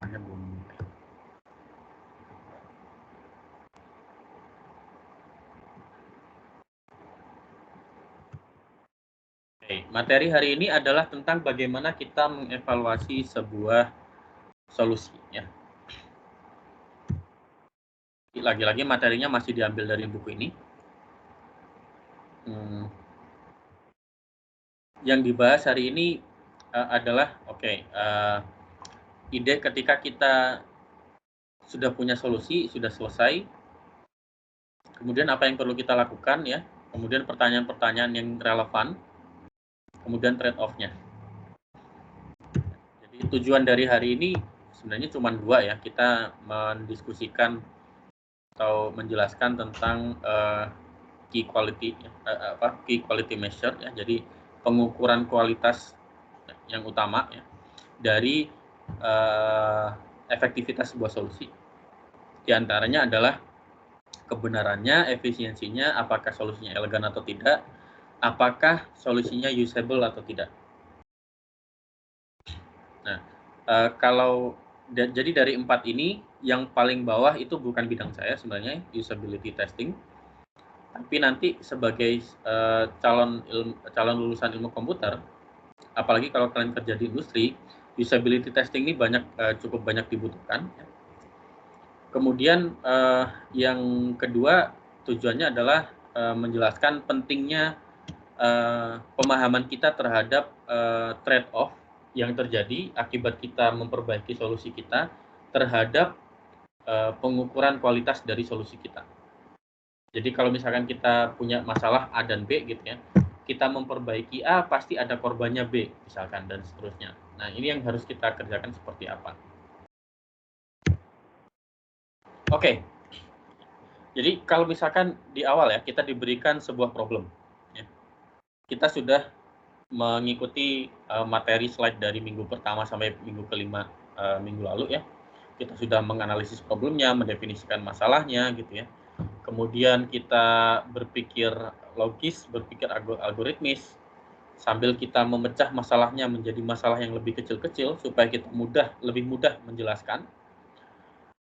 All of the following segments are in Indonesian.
Oke, materi hari ini adalah tentang bagaimana kita mengevaluasi sebuah solusi, ya. Lagi-lagi materinya masih diambil dari buku ini. Yang dibahas hari ini adalah ide ketika kita sudah punya solusi, sudah selesai, kemudian apa yang perlu kita lakukan, ya, kemudian pertanyaan-pertanyaan yang relevan, kemudian trade-off-nya. Jadi tujuan dari hari ini sebenarnya cuma dua, ya, kita mendiskusikan atau menjelaskan tentang key quality measure, ya, jadi pengukuran kualitas yang utama, ya, dari efektivitas sebuah solusi. Di antaranya adalah kebenarannya, efisiensinya, apakah solusinya elegan atau tidak, apakah solusinya usable atau tidak. Nah, jadi dari 4 ini, yang paling bawah itu bukan bidang saya sebenarnya, usability testing. Tapi nanti sebagai calon lulusan ilmu komputer, apalagi kalau kalian kerja di industri, usability testing ini cukup banyak dibutuhkan. Kemudian yang kedua tujuannya adalah menjelaskan pentingnya pemahaman kita terhadap trade-off yang terjadi akibat kita memperbaiki solusi kita terhadap pengukuran kualitas dari solusi kita. Jadi kalau misalkan kita punya masalah A dan B gitu, ya, kita memperbaiki A pasti ada korbannya B misalkan, dan seterusnya. Nah, ini yang harus kita kerjakan seperti apa. Oke. Jadi kalau misalkan di awal, ya, kita diberikan sebuah problem, ya. Kita sudah mengikuti materi slide dari minggu pertama sampai minggu kelima minggu lalu, ya. Kita sudah menganalisis problemnya, mendefinisikan masalahnya gitu, ya. Kemudian kita berpikir logis, berpikir algoritmis, sambil kita memecah masalahnya menjadi masalah yang lebih kecil-kecil supaya kita lebih mudah menjelaskan.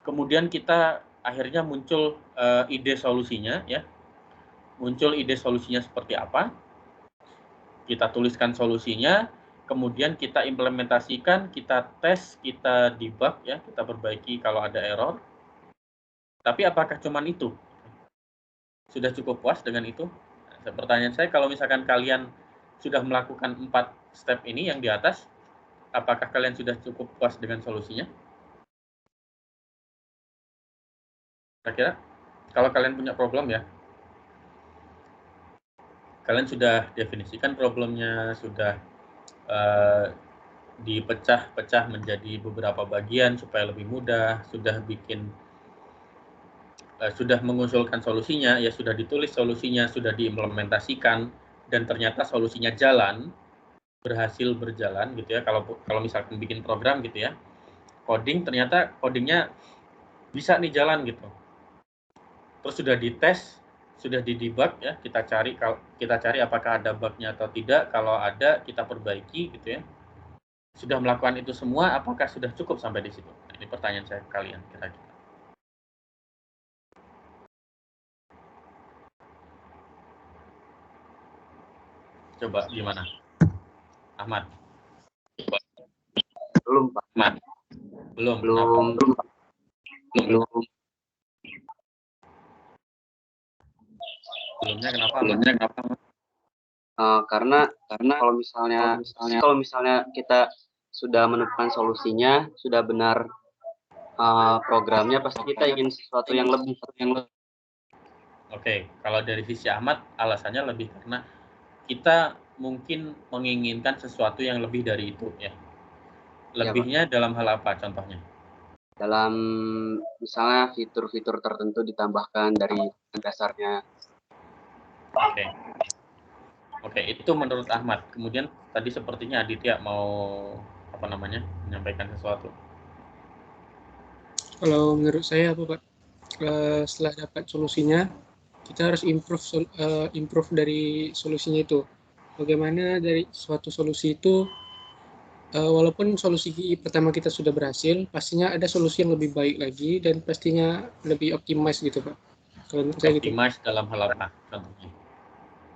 Kemudian kita akhirnya muncul ide solusinya, ya. Muncul ide solusinya seperti apa? Kita tuliskan solusinya, kemudian kita implementasikan, kita tes, kita debug, ya, kita perbaiki kalau ada error. Tapi apakah cuman itu? Sudah cukup puas dengan itu? Pertanyaan saya, kalau misalkan kalian sudah melakukan 4 step ini yang di atas, apakah kalian sudah cukup puas dengan solusinya? Kira-kira, kalau kalian punya problem, ya, kalian sudah definisikan problemnya, sudah dipecah-pecah menjadi beberapa bagian supaya lebih mudah, sudah mengusulkan solusinya, ya, sudah ditulis solusinya, sudah diimplementasikan, dan ternyata solusinya berhasil berjalan gitu, ya. Kalau misalkan bikin program gitu, ya, ternyata codingnya bisa nih jalan gitu. Terus sudah dites, sudah didebug, ya, kita cari apakah ada bugnya atau tidak. Kalau ada, kita perbaiki gitu, ya. Sudah melakukan itu semua, apakah sudah cukup sampai di situ? Nah, ini pertanyaan saya ke kalian kira-kira. Coba gimana? Ahmad. Belum, Pak. Ahmad. Belum. Belumnya kenapa? Karena kalau misalnya kita sudah menemukan solusinya, sudah benar programnya, pasti kita ingin sesuatu yang lebih. Oke, kalau dari sisi Ahmad, alasannya lebih karena kita mungkin menginginkan sesuatu yang lebih dari itu, ya. Lebihnya ya, dalam hal apa contohnya? Dalam misalnya fitur-fitur tertentu ditambahkan dari dasarnya. Oke, itu menurut Ahmad. Kemudian tadi sepertinya Aditya mau menyampaikan sesuatu. Kalau menurut saya apa, Pak? Setelah dapat solusinya, kita harus improve dari solusinya itu. Bagaimana dari suatu solusi itu walaupun solusi pertama kita sudah berhasil, pastinya ada solusi yang lebih baik lagi dan pastinya lebih optimize gitu Pak. Kalau menurut saya gitu. Optimize dalam hal apa contohnya?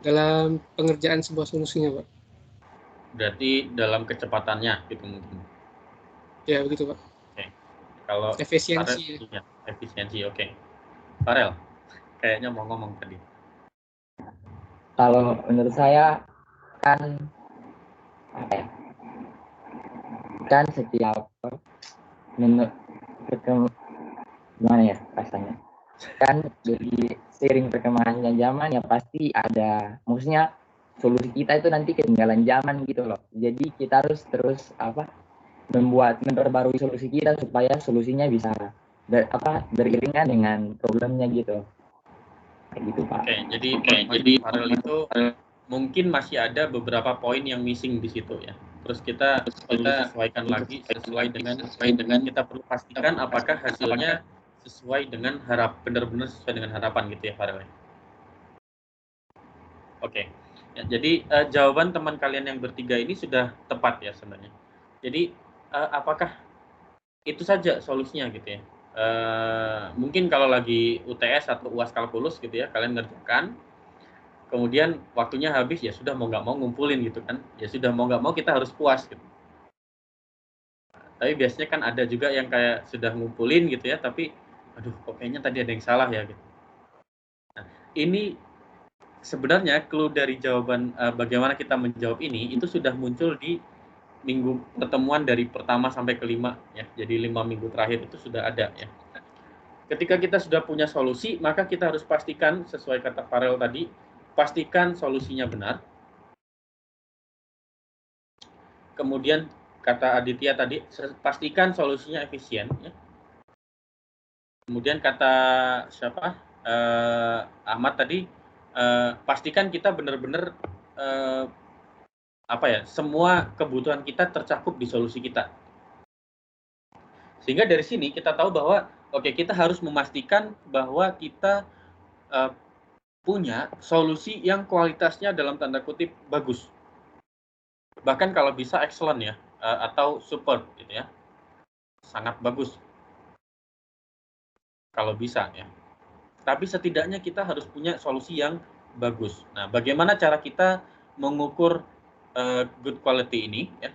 Dalam pengerjaan sebuah solusinya Pak. Berarti dalam kecepatannya gitu mungkin. Ya begitu Pak. Oke. Kalau Efisiensi ya. Farel, efisiensi, oke. Farel, kayaknya mau ngomong tadi. Kalau menurut saya kan apa ya? Kan setiap menurut gimana ya rasanya? Kan dari seiring perkembangannya zaman ya pasti ada, maksudnya solusi kita itu nanti ketinggalan zaman gitu loh. Jadi kita harus terus memperbarui solusi kita supaya solusinya bisa beriringan dengan problemnya gitu. Kayak gitu Pak. Oke, jadi Farel itu mungkin masih ada beberapa poin yang missing di situ ya. Terus kita sesuaikan lagi sesuai dengan kita perlu pastikan apakah hasilnya sesuai dengan benar-benar sesuai dengan harapan gitu ya Farel. Oke. Ya, jadi jawaban teman kalian yang bertiga ini sudah tepat ya sebenarnya. Jadi apakah itu saja solusinya gitu ya? Mungkin kalau lagi UTS atau UAS kalkulus gitu ya, kalian ngerjakan, kemudian waktunya habis, ya sudah mau nggak mau ngumpulin gitu kan, ya sudah mau nggak mau kita harus puas gitu. Tapi biasanya kan ada juga yang kayak sudah ngumpulin gitu ya, tapi aduh kok kayaknya tadi ada yang salah ya gitu. Nah, ini sebenarnya clue dari jawaban bagaimana kita menjawab ini itu sudah muncul di minggu pertemuan dari pertama sampai kelima ya. Jadi 5 minggu terakhir itu sudah ada ya. Ketika kita sudah punya solusi, maka kita harus pastikan sesuai kata Farel tadi, pastikan solusinya benar. Kemudian kata Aditya tadi, pastikan solusinya efisien ya. Kemudian kata siapa? Ahmad tadi, pastikan kita benar-benar semua kebutuhan kita tercakup di solusi kita. Sehingga dari sini kita tahu bahwa kita harus memastikan bahwa kita punya solusi yang kualitasnya dalam tanda kutip bagus. Bahkan kalau bisa excellent ya, atau superb gitu ya. Sangat bagus. Kalau bisa ya. Tapi setidaknya kita harus punya solusi yang bagus. Nah, bagaimana cara kita mengukur good quality ini ya?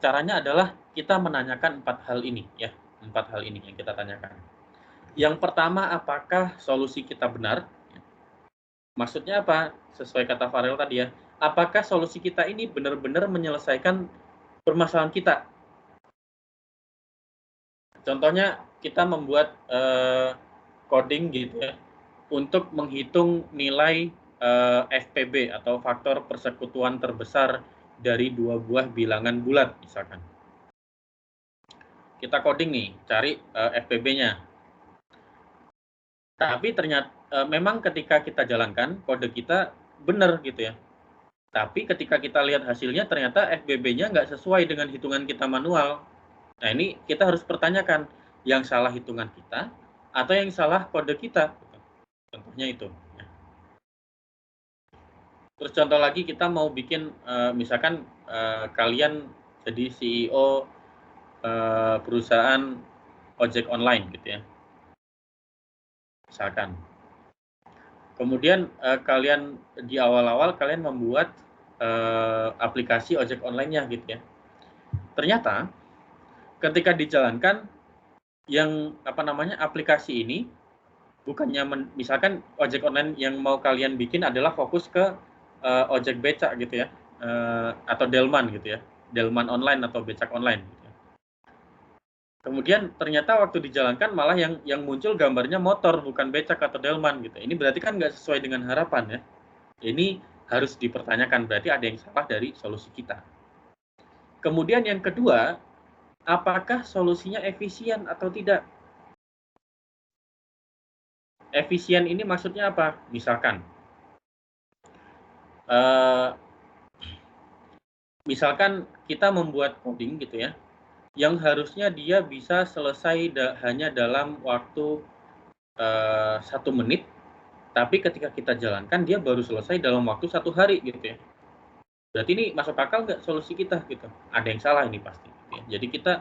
Caranya adalah kita menanyakan 4 hal ini ya. 4 hal ini yang kita tanyakan. Yang pertama, apakah solusi kita benar? Maksudnya apa? Sesuai kata Farel tadi ya. Apakah solusi kita ini benar-benar menyelesaikan permasalahan kita? Contohnya kita membuat coding gitu ya untuk menghitung nilai FPB atau faktor persekutuan terbesar dari 2 buah bilangan bulat misalkan. Kita coding nih, cari FPB-nya. Tapi ternyata memang ketika kita jalankan kode kita benar gitu ya. Tapi ketika kita lihat hasilnya ternyata FBB-nya nggak sesuai dengan hitungan kita manual. Nah ini kita harus pertanyakan, yang salah hitungan kita atau yang salah kode kita. Contohnya itu. Terus contoh lagi kita mau bikin, misalkan kalian jadi CEO perusahaan ojek online gitu ya. Misalkan. Kemudian kalian di awal-awal kalian membuat aplikasi ojek online-nya gitu ya. Ternyata ketika dijalankan yang aplikasi ini bukannya misalkan ojek online yang mau kalian bikin adalah fokus ke ojek becak gitu ya, atau delman gitu ya, delman online atau becak online. Gitu ya. Kemudian ternyata waktu dijalankan malah yang muncul gambarnya motor bukan becak atau delman gitu. Ini berarti kan nggak sesuai dengan harapan ya. Ini harus dipertanyakan, berarti ada yang salah dari solusi kita. Kemudian yang kedua, apakah solusinya efisien atau tidak? Efisien ini maksudnya apa? Misalkan, misalkan kita membuat coding gitu ya, yang harusnya dia bisa selesai hanya dalam waktu 1 menit, tapi ketika kita jalankan dia baru selesai dalam waktu 1 hari gitu ya. Berarti ini masuk akal nggak solusi kita gitu? Ada yang salah ini pasti. Gitu ya. Jadi kita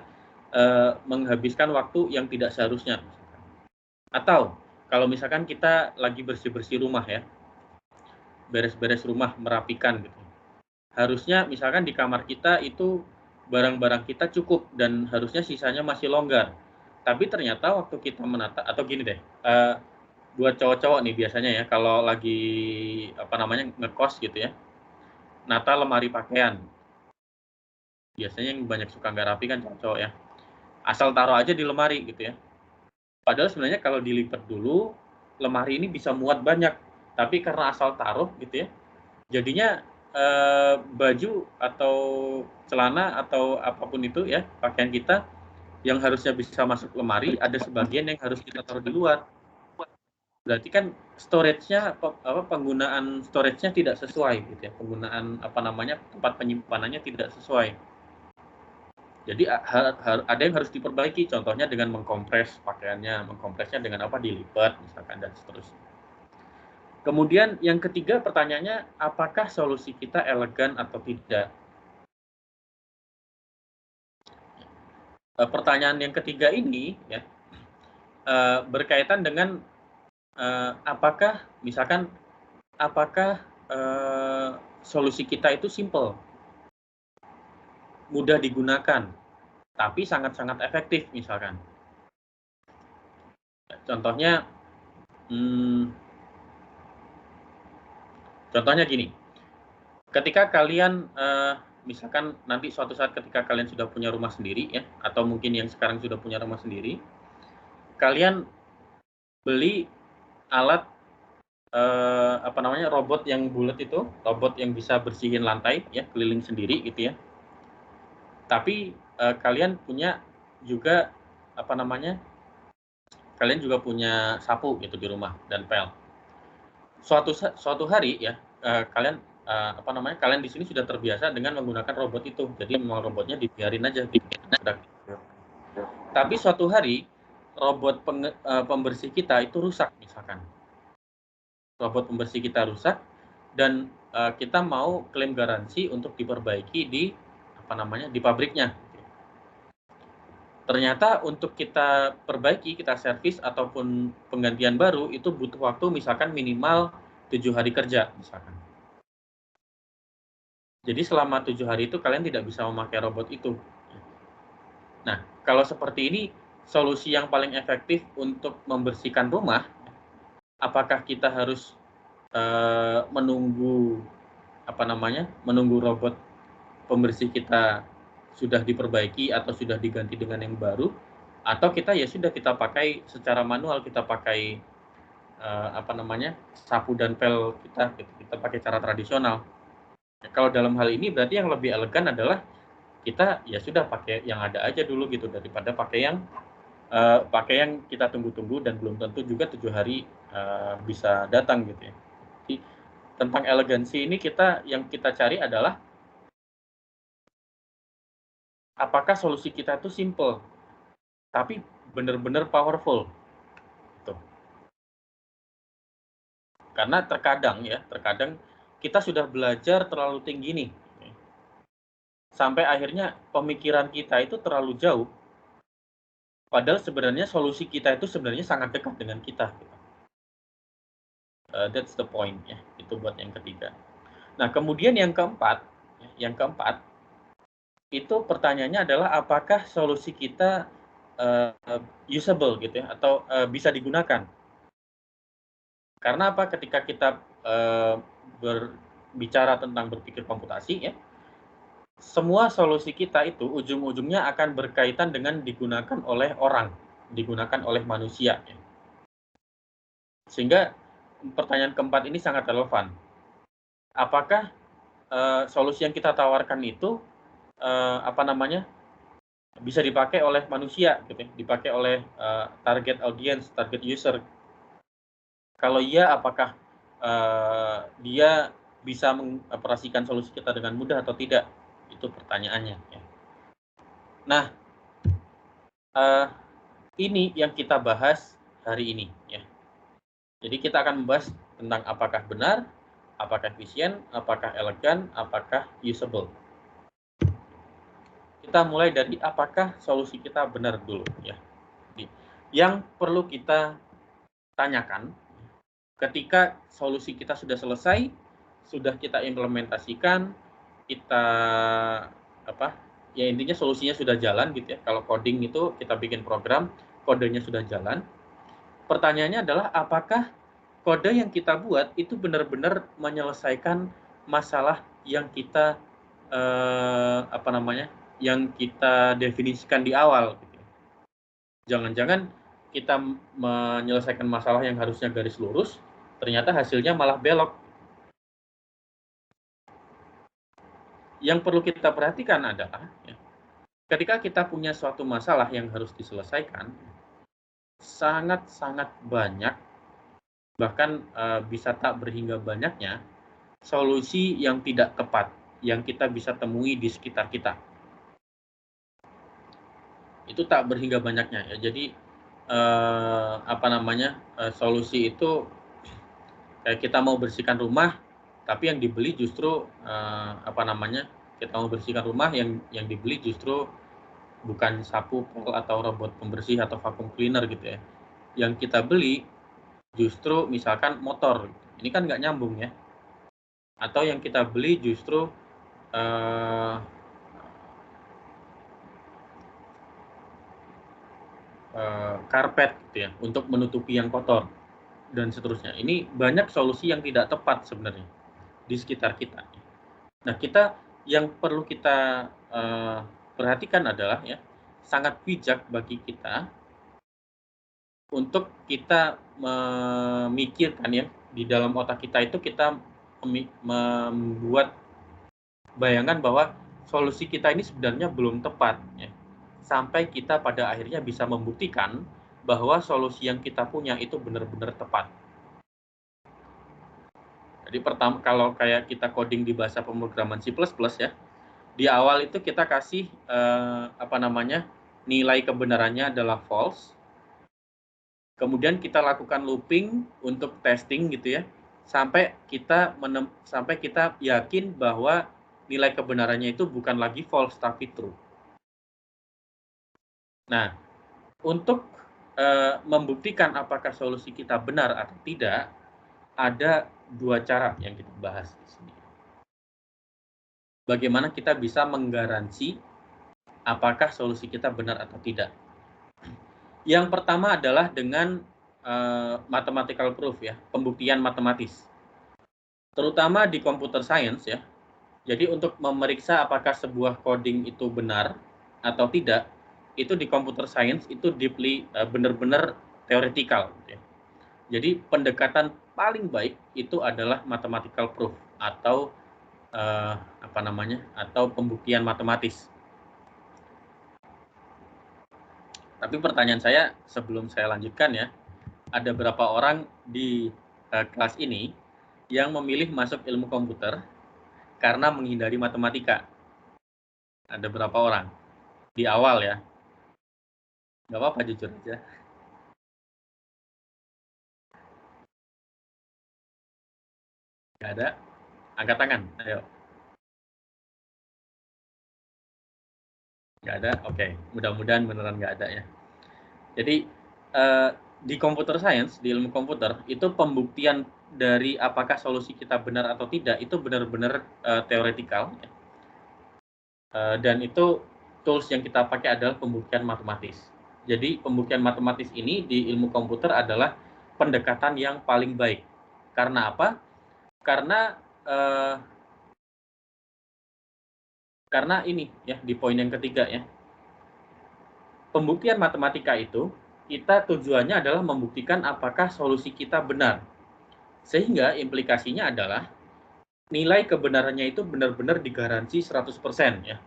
menghabiskan waktu yang tidak seharusnya. Atau kalau misalkan kita lagi bersih-bersih rumah ya, beres-beres rumah, merapikan gitu. Harusnya misalkan di kamar kita itu barang-barang kita cukup dan harusnya sisanya masih longgar. Tapi ternyata waktu kita menata, atau gini deh, buat cowok-cowok nih biasanya ya, kalau lagi apa namanya ngekos gitu ya, nata lemari pakaian. Biasanya yang banyak suka nggak rapi kan cowok-cowok ya. Asal taruh aja di lemari gitu ya. Padahal sebenarnya kalau dilipat dulu, lemari ini bisa muat banyak. Tapi karena asal taruh gitu ya, jadinya baju atau celana atau apapun itu ya, pakaian kita yang harusnya bisa masuk lemari, ada sebagian yang harus kita taruh di luar. Berarti kan storage-nya, penggunaan storage-nya tidak sesuai gitu ya. Penggunaan apa namanya, tempat penyimpanannya tidak sesuai. Jadi ada yang harus diperbaiki, contohnya dengan mengkompres pakaiannya, mengkompresnya dengan apa, dilipat misalkan, dan seterusnya. Kemudian yang ketiga pertanyaannya, apakah solusi kita elegan atau tidak? Pertanyaan yang ketiga ini ya berkaitan dengan apakah misalkan solusi kita itu simple, mudah digunakan, tapi sangat-sangat efektif misalkan. Contohnya, contohnya gini, ketika kalian misalkan nanti suatu saat ketika kalian sudah punya rumah sendiri ya, atau mungkin yang sekarang sudah punya rumah sendiri, kalian beli alat apa namanya, robot yang bulat itu, robot yang bisa bersihin lantai ya, keliling sendiri gitu ya. Tapi kalian punya juga apa namanya, kalian juga punya sapu gitu di rumah dan pel. Suatu hari ya, kalian apa namanya, kalian di sini sudah terbiasa dengan menggunakan robot itu, jadi memang robotnya dibiarin aja gitu. Tapi suatu hari robot pembersih kita itu rusak misalkan. Robot pembersih kita rusak dan kita mau klaim garansi untuk diperbaiki di apa namanya, di pabriknya. Ternyata untuk kita perbaiki, kita servis ataupun penggantian baru itu butuh waktu misalkan minimal 7 hari kerja misalkan. Jadi selama 7 hari itu kalian tidak bisa memakai robot itu. Nah, kalau seperti ini, solusi yang paling efektif untuk membersihkan rumah, apakah kita harus menunggu apa namanya, menunggu robot pembersih kita sudah diperbaiki atau sudah diganti dengan yang baru, atau kita ya sudah kita pakai secara manual, kita pakai apa namanya, sapu dan pel kita pakai cara tradisional. Kalau dalam hal ini berarti yang lebih elegan adalah kita ya sudah pakai yang ada aja dulu gitu, daripada pakai yang kita tunggu-tunggu dan belum tentu juga 7 hari bisa datang gitu ya. Jadi, tentang elegansi ini yang kita cari adalah apakah solusi kita itu simple tapi benar-benar powerful gitu. Karena terkadang kita sudah belajar terlalu tinggi nih, sampai akhirnya pemikiran kita itu terlalu jauh, padahal sebenarnya solusi kita itu sebenarnya sangat dekat dengan kita gitu. That's the point ya, itu buat yang ketiga. Nah, kemudian yang keempat itu pertanyaannya adalah apakah solusi kita usable gitu ya, atau bisa digunakan. Karena apa? Ketika kita berbicara tentang berpikir komputasi ya, semua solusi kita itu ujung-ujungnya akan berkaitan dengan digunakan oleh orang, digunakan oleh manusia ya. Sehingga pertanyaan keempat ini sangat relevan. Apakah solusi yang kita tawarkan itu apa namanya, bisa dipakai oleh manusia gitu ya, dipakai oleh target audience, target user? Kalau iya, apakah dia bisa mengoperasikan solusi kita dengan mudah atau tidak? Itu pertanyaannya ya. Nah, ini yang kita bahas hari ini ya. Jadi kita akan membahas tentang apakah benar apakah efisien, apakah elegan, apakah usable. Kita mulai dari apakah solusi kita benar dulu ya. Yang perlu kita tanyakan ketika solusi kita sudah selesai, sudah kita implementasikan, kita ya intinya solusinya sudah jalan gitu ya. Kalau coding itu kita bikin program, kodenya sudah jalan. Pertanyaannya adalah apakah kode yang kita buat itu benar-benar menyelesaikan masalah yang kita yang kita definisikan di awal gitu. Jangan-jangan kita menyelesaikan masalah yang harusnya garis lurus, ternyata hasilnya malah belok. Yang perlu kita perhatikan adalah ketika kita punya suatu masalah yang harus diselesaikan, sangat-sangat banyak, bahkan bisa tak berhingga banyaknya, solusi yang tidak tepat yang kita bisa temui di sekitar kita. Itu tak berhingga banyaknya ya. Jadi solusi itu kayak kita mau bersihkan rumah, tapi yang dibeli justru kita mau bersihkan rumah, yang dibeli justru bukan sapu atau robot pembersih atau vacuum cleaner gitu ya. Yang kita beli justru misalkan motor, ini kan nggak nyambung ya. Atau yang kita beli justru karpet gitu ya, untuk menutupi yang kotor dan seterusnya. Ini banyak solusi yang tidak tepat sebenarnya di sekitar kita. Nah, yang perlu kita perhatikan adalah ya, sangat bijak bagi kita untuk kita memikirkan ya, di dalam otak kita itu kita membuat bayangan bahwa solusi kita ini sebenarnya belum tepat ya, sampai kita pada akhirnya bisa membuktikan bahwa solusi yang kita punya itu benar-benar tepat. Jadi pertama, kalau kayak kita coding di bahasa pemrograman C++ ya, di awal itu kita kasih nilai kebenarannya adalah false. Kemudian kita lakukan looping untuk testing gitu ya, sampai kita yakin bahwa nilai kebenarannya itu bukan lagi false tapi true. Nah, untuk membuktikan apakah solusi kita benar atau tidak, ada dua cara yang kita bahas di sini. Bagaimana kita bisa menggaransi apakah solusi kita benar atau tidak. Yang pertama adalah dengan mathematical proof ya, pembuktian matematis. Terutama di computer science ya. Jadi untuk memeriksa apakah sebuah coding itu benar atau tidak, itu di computer science itu deeply benar-benar theoretical gitu ya. Jadi pendekatan paling baik itu adalah mathematical proof atau atau pembuktian matematis. Tapi pertanyaan saya sebelum saya lanjutkan ya, ada berapa orang di kelas ini yang memilih masuk ilmu komputer karena menghindari matematika? Ada berapa orang? Di awal ya. Nggak apa-apa, jujur aja. Nggak ada? Angkat tangan, ayo. Nggak ada? Oke, mudah-mudahan beneran nggak ada ya. Jadi di computer science, di ilmu komputer, itu pembuktian dari apakah solusi kita benar atau tidak, itu benar-benar teoretikal. Dan itu tools yang kita pakai adalah pembuktian matematis. Jadi pembuktian matematis ini di ilmu komputer adalah pendekatan yang paling baik. Karena apa? Karena ini ya, di poin yang ketiga ya. Pembuktian matematika itu kita tujuannya adalah membuktikan apakah solusi kita benar. Sehingga implikasinya adalah nilai kebenarannya itu benar-benar digaransi 100% ya.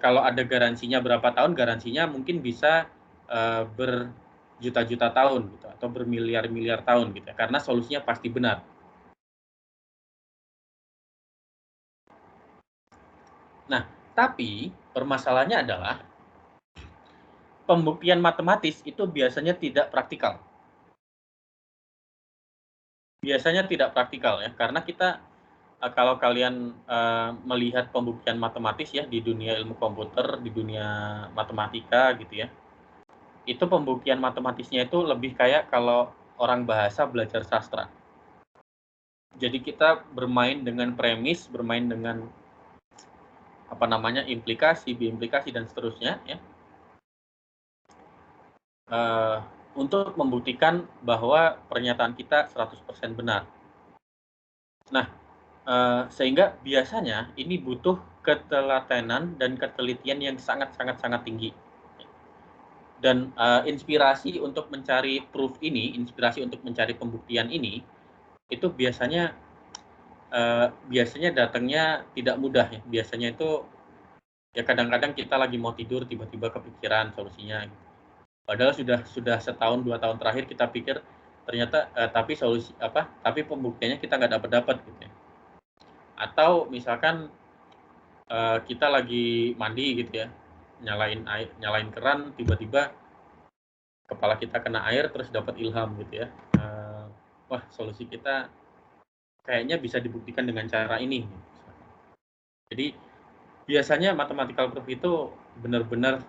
Kalau ada garansinya berapa tahun, garansinya mungkin bisa berjuta-juta tahun gitu, atau bermiliar-miliar tahun gitu ya, karena solusinya pasti benar. Nah, tapi permasalahannya adalah pembuktian matematis itu biasanya tidak praktikal. biasanya tidak praktikal ya, karena kita kalau kalian melihat pembuktian matematis ya di dunia ilmu komputer, di dunia matematika gitu ya, itu pembuktian matematisnya itu lebih kayak kalau orang bahasa belajar sastra. Jadi kita bermain dengan premis, bermain dengan apa namanya implikasi, biimplikasi dan seterusnya ya, untuk membuktikan bahwa pernyataan kita 100% benar. Nah, sehingga biasanya ini butuh ketelatenan dan ketelitian yang sangat tinggi. Dan inspirasi untuk mencari proof ini, inspirasi untuk mencari pembuktian ini, itu biasanya datangnya tidak mudah ya. Biasanya itu ya kadang-kadang kita lagi mau tidur tiba-tiba kepikiran solusinya. Padahal sudah setahun 2 tahun terakhir kita pikir ternyata tapi pembuktiannya kita nggak dapat gitu ya. Atau misalkan kita lagi mandi gitu ya, nyalain keran, tiba-tiba kepala kita kena air terus dapat ilham gitu ya. Wah, solusi kita kayaknya bisa dibuktikan dengan cara ini. Jadi biasanya mathematical proof itu benar-benar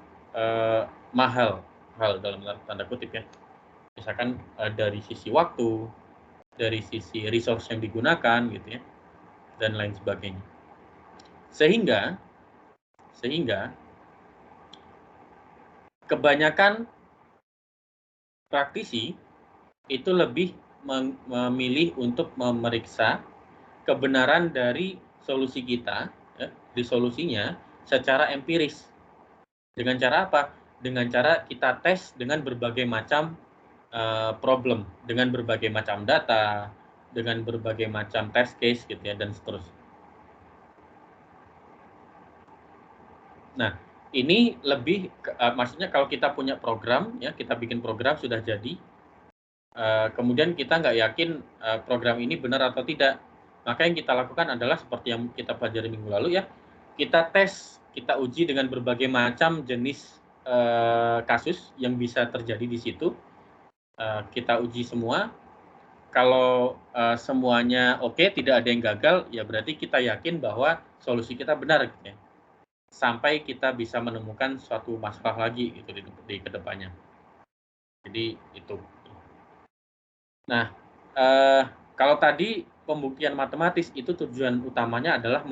mahal dalam tanda kutip ya. Misalkan dari sisi waktu, dari sisi resource yang digunakan gitu ya, dan lain sebagainya. Sehingga kebanyakan praktisi itu lebih memilih untuk memeriksa kebenaran dari solusi kita, ya, di solusinya secara empiris. Dengan cara apa? Dengan cara kita tes dengan berbagai macam problem, dengan berbagai macam data, dengan berbagai macam test case gitu ya, dan seterusnya. Nah, ini lebih maksudnya kalau kita punya program ya, kita bikin program sudah jadi, kemudian kita nggak yakin program ini benar atau tidak, maka yang kita lakukan adalah seperti yang kita pelajari minggu lalu ya, kita tes, kita uji dengan berbagai macam jenis kasus yang bisa terjadi di situ, kita uji semua. Kalau semuanya oke, tidak ada yang gagal, ya berarti kita yakin bahwa solusi kita benar gitu ya. Sampai kita bisa menemukan suatu masalah lagi gitu di kedepannya. Jadi itu. Nah, kalau tadi pembuktian matematis itu tujuan utamanya adalah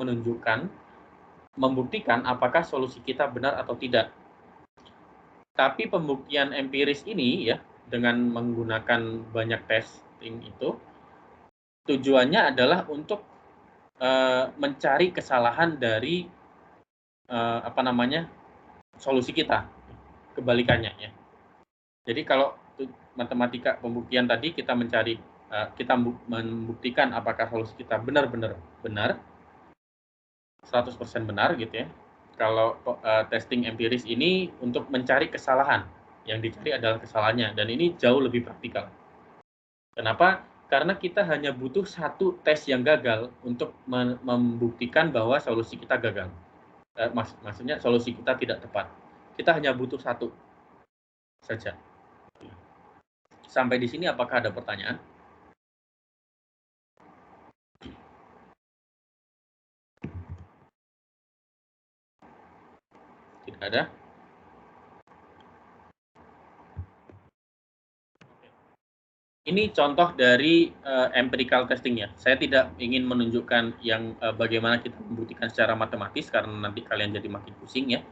membuktikan apakah solusi kita benar atau tidak. Tapi pembuktian empiris ini ya, dengan menggunakan banyak testing itu, tujuannya adalah untuk mencari kesalahan dari solusi kita, kebalikannya ya. Jadi kalau matematika pembuktian tadi kita membuktikan apakah solusi kita benar-benar benar, 100% benar gitu ya. Kalau testing empiris ini untuk mencari kesalahan, yang dicari adalah kesalahannya, dan ini jauh lebih praktikal. Kenapa? Karena kita hanya butuh satu tes yang gagal untuk membuktikan bahwa solusi kita gagal. Maksudnya solusi kita tidak tepat. Kita hanya butuh satu saja. Sampai di sini apakah ada pertanyaan? Tidak ada? Ini contoh dari empirical testing ya. Saya tidak ingin menunjukkan yang bagaimana kita membuktikan secara matematis karena nanti kalian jadi makin pusing ya.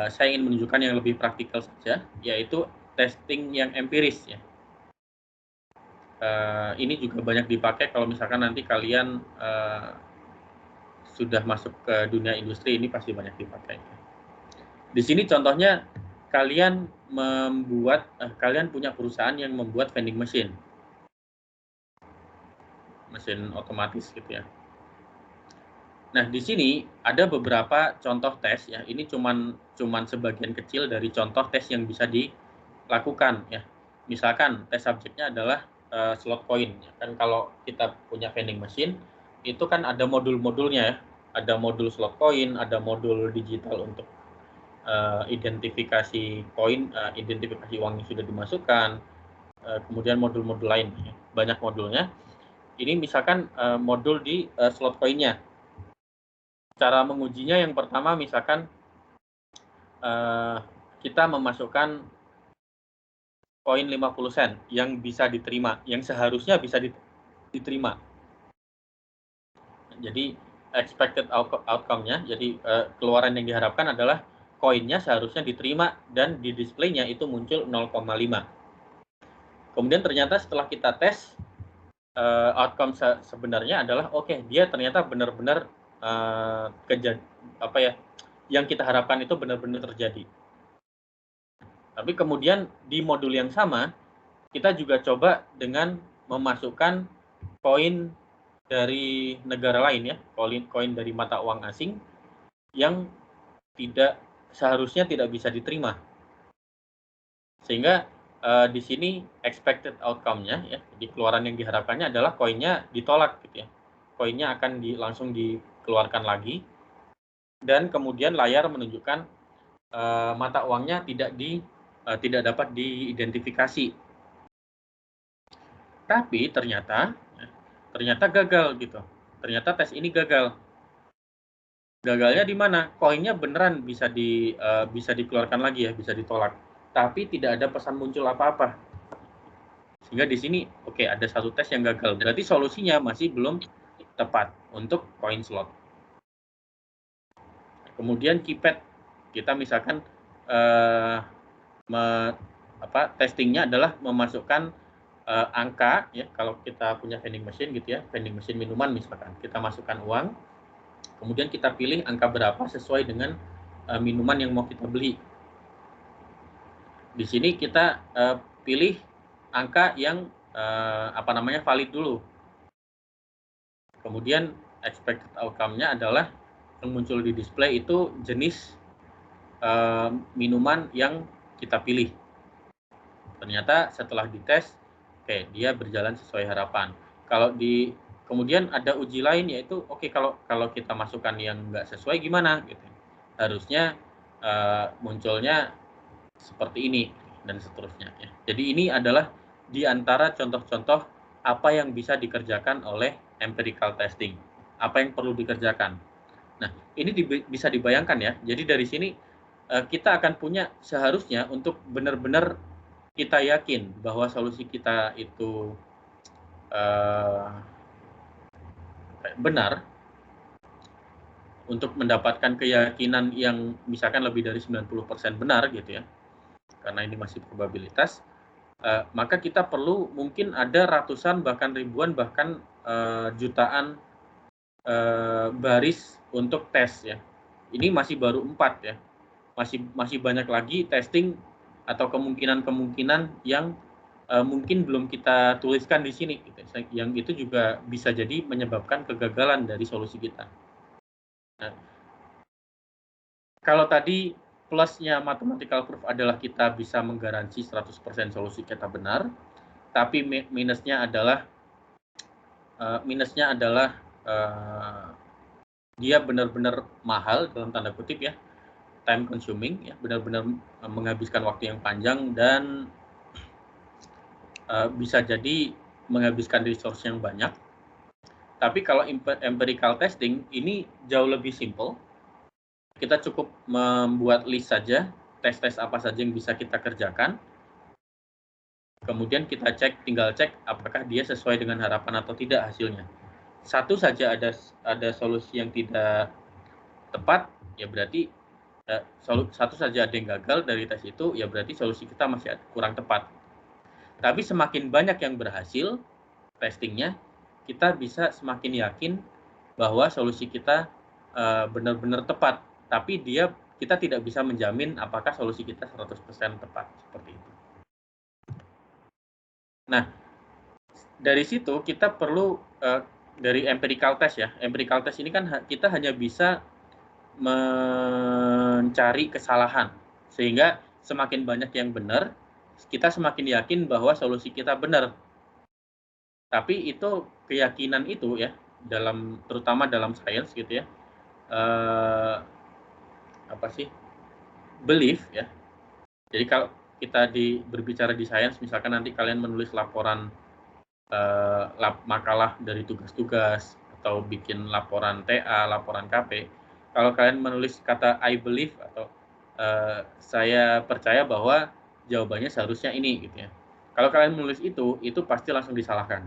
Saya ingin menunjukkan yang lebih praktikal saja, yaitu testing yang empiris ya. Ini juga banyak dipakai kalau misalkan nanti kalian sudah masuk ke dunia industri, ini pasti banyak dipakai. Di sini contohnya kalian punya perusahaan yang membuat vending machine otomatis gitu ya. Nah, di sini ada beberapa contoh tes ya. Ini cuman sebagian kecil dari contoh tes yang bisa dilakukan ya. Misalkan tes subjeknya adalah slot coin. Kan kalau kita punya vending machine itu kan ada modul-modulnya ya. Ada modul slot coin, ada modul digital untuk identifikasi koin, identifikasi uang yang sudah dimasukkan, kemudian modul-modul lain, banyak modulnya. Ini misalkan modul di slot koinnya. Cara mengujinya yang pertama misalkan kita memasukkan koin 50 sen yang bisa diterima, yang seharusnya bisa diterima. Jadi expected outcome-nya, jadi keluaran yang diharapkan adalah koinnya seharusnya diterima dan di display-nya itu muncul 0,5. Kemudian ternyata setelah kita tes, outcome sebenarnya adalah oke, dia ternyata benar-benar yang kita harapkan itu benar-benar terjadi. Tapi kemudian di modul yang sama kita juga coba dengan memasukkan koin dari negara lain ya, koin dari mata uang asing yang seharusnya tidak bisa diterima. Sehingga di sini expected outcome-nya ya, jadi keluaran yang diharapkannya adalah koinnya ditolak gitu ya. Koinnya akan langsung dikeluarkan lagi dan kemudian layar menunjukkan mata uangnya tidak dapat diidentifikasi. Tapi ternyata gagal gitu. Ternyata tes ini gagal. Gagalnya di mana? Koinnya beneran bisa dikeluarkan lagi ya, bisa ditolak. Tapi tidak ada pesan muncul apa-apa. Sehingga di sini oke, ada satu tes yang gagal. Berarti solusinya masih belum tepat untuk koin slot. Kemudian keypad, kita misalkan testingnya adalah memasukkan angka ya, kalau kita punya vending machine gitu ya, vending machine minuman misalkan, kita masukkan uang, kemudian kita pilih angka berapa sesuai dengan minuman yang mau kita beli. Di sini kita pilih angka yang valid dulu. Kemudian expected outcome-nya adalah yang muncul di display itu jenis minuman yang kita pilih. Ternyata setelah dites, oke, dia berjalan sesuai harapan. Kemudian ada uji lain yaitu kalau kita masukkan yang nggak sesuai gimana gitu. Harusnya munculnya seperti ini dan seterusnya ya. Jadi ini adalah di antara contoh-contoh apa yang bisa dikerjakan oleh empirical testing. Apa yang perlu dikerjakan. Nah, ini bisa dibayangkan ya. Jadi dari sini kita akan punya seharusnya untuk benar-benar kita yakin bahwa solusi kita itu benar, untuk mendapatkan keyakinan yang misalkan lebih dari 90% benar gitu ya, karena ini masih probabilitas, maka kita perlu mungkin ada ratusan bahkan ribuan bahkan jutaan baris untuk tes ya. Ini masih baru 4 ya, masih banyak lagi testing atau kemungkinan yang mungkin belum kita tuliskan di sini gitu. Yang itu juga bisa jadi menyebabkan kegagalan dari solusi kita. Nah, kalau tadi plusnya mathematical proof adalah kita bisa menggaransi 100% solusi kita benar, tapi minusnya adalah dia benar-benar mahal dalam tanda kutip ya, time consuming ya, benar-benar menghabiskan waktu yang panjang dan bisa jadi menghabiskan resource yang banyak. Tapi kalau empirical testing ini jauh lebih simple. Kita cukup membuat list saja, tes-tes apa saja yang bisa kita kerjakan. Kemudian kita tinggal cek apakah dia sesuai dengan harapan atau tidak hasilnya. Satu saja ada solusi yang tidak tepat, ya berarti satu saja ada yang gagal dari tes itu, ya berarti solusi kita masih kurang tepat. Tapi semakin banyak yang berhasil testingnya, kita bisa semakin yakin bahwa solusi kita benar-benar tepat. Tapi kita tidak bisa menjamin apakah solusi kita 100% tepat, seperti itu. Nah, dari situ kita perlu dari empirical test ya. Empirical test ini kan kita hanya bisa mencari kesalahan. Sehingga semakin banyak yang benar, kita semakin yakin bahwa solusi kita benar. Tapi itu keyakinan itu ya, terutama dalam sains gitu ya, belief ya. Jadi kita berbicara di sains, misalkan nanti kalian menulis laporan makalah dari tugas-tugas atau bikin laporan TA, laporan KP, kalau kalian menulis kata I believe atau saya percaya bahwa jawabannya seharusnya ini gitu ya. Kalau kalian menulis itu pasti langsung disalahkan.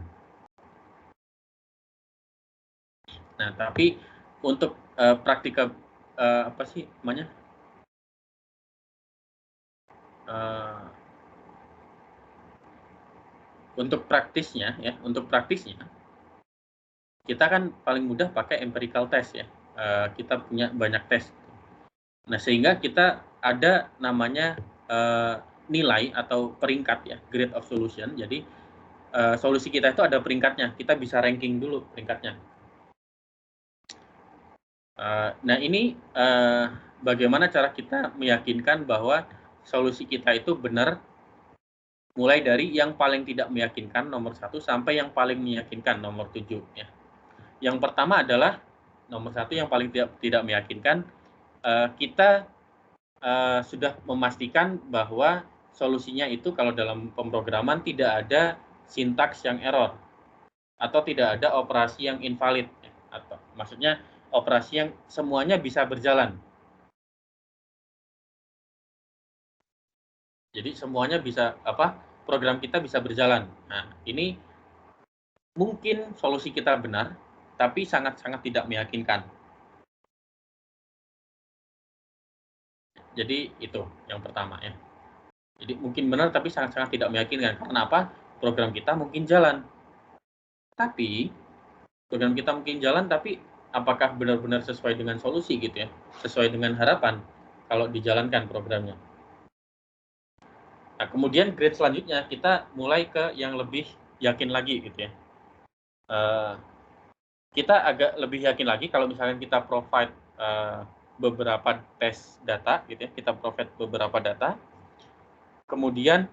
Nah, tapi untuk praktika apa sih namanya? Untuk praktisnya kita kan paling mudah pakai empirical test ya. Kita punya banyak tes. Nah, sehingga kita ada namanya nilai atau peringkat ya, grade of solution. Jadi solusi kita itu ada peringkatnya. Kita bisa ranking dulu peringkatnya. Nah, ini bagaimana cara kita meyakinkan bahwa solusi kita itu benar, mulai dari yang paling tidak meyakinkan nomor 1 sampai yang paling meyakinkan nomor 7 ya. Yang pertama adalah nomor 1 yang paling tidak meyakinkan, kita sudah memastikan bahwa solusinya itu kalau dalam pemrograman tidak ada sintaks yang error atau tidak ada operasi yang invalid ya. Atau maksudnya operasi yang semuanya bisa berjalan. Jadi semuanya bisa program kita bisa berjalan. Nah, ini mungkin solusi kita benar, tapi sangat-sangat tidak meyakinkan. Jadi itu yang pertama ya. Jadi mungkin benar tapi sangat-sangat tidak meyakinkan. Karena apa? Program kita mungkin jalan. Tapi program kita mungkin jalan, tapi apakah benar-benar sesuai dengan solusi gitu ya? Sesuai dengan harapan kalau dijalankan programnya. Nah, kemudian grade selanjutnya kita mulai ke yang lebih yakin lagi gitu ya. Kita agak lebih yakin lagi kalau misalnya kita provide beberapa tes data gitu ya. Kita provide beberapa data. Kemudian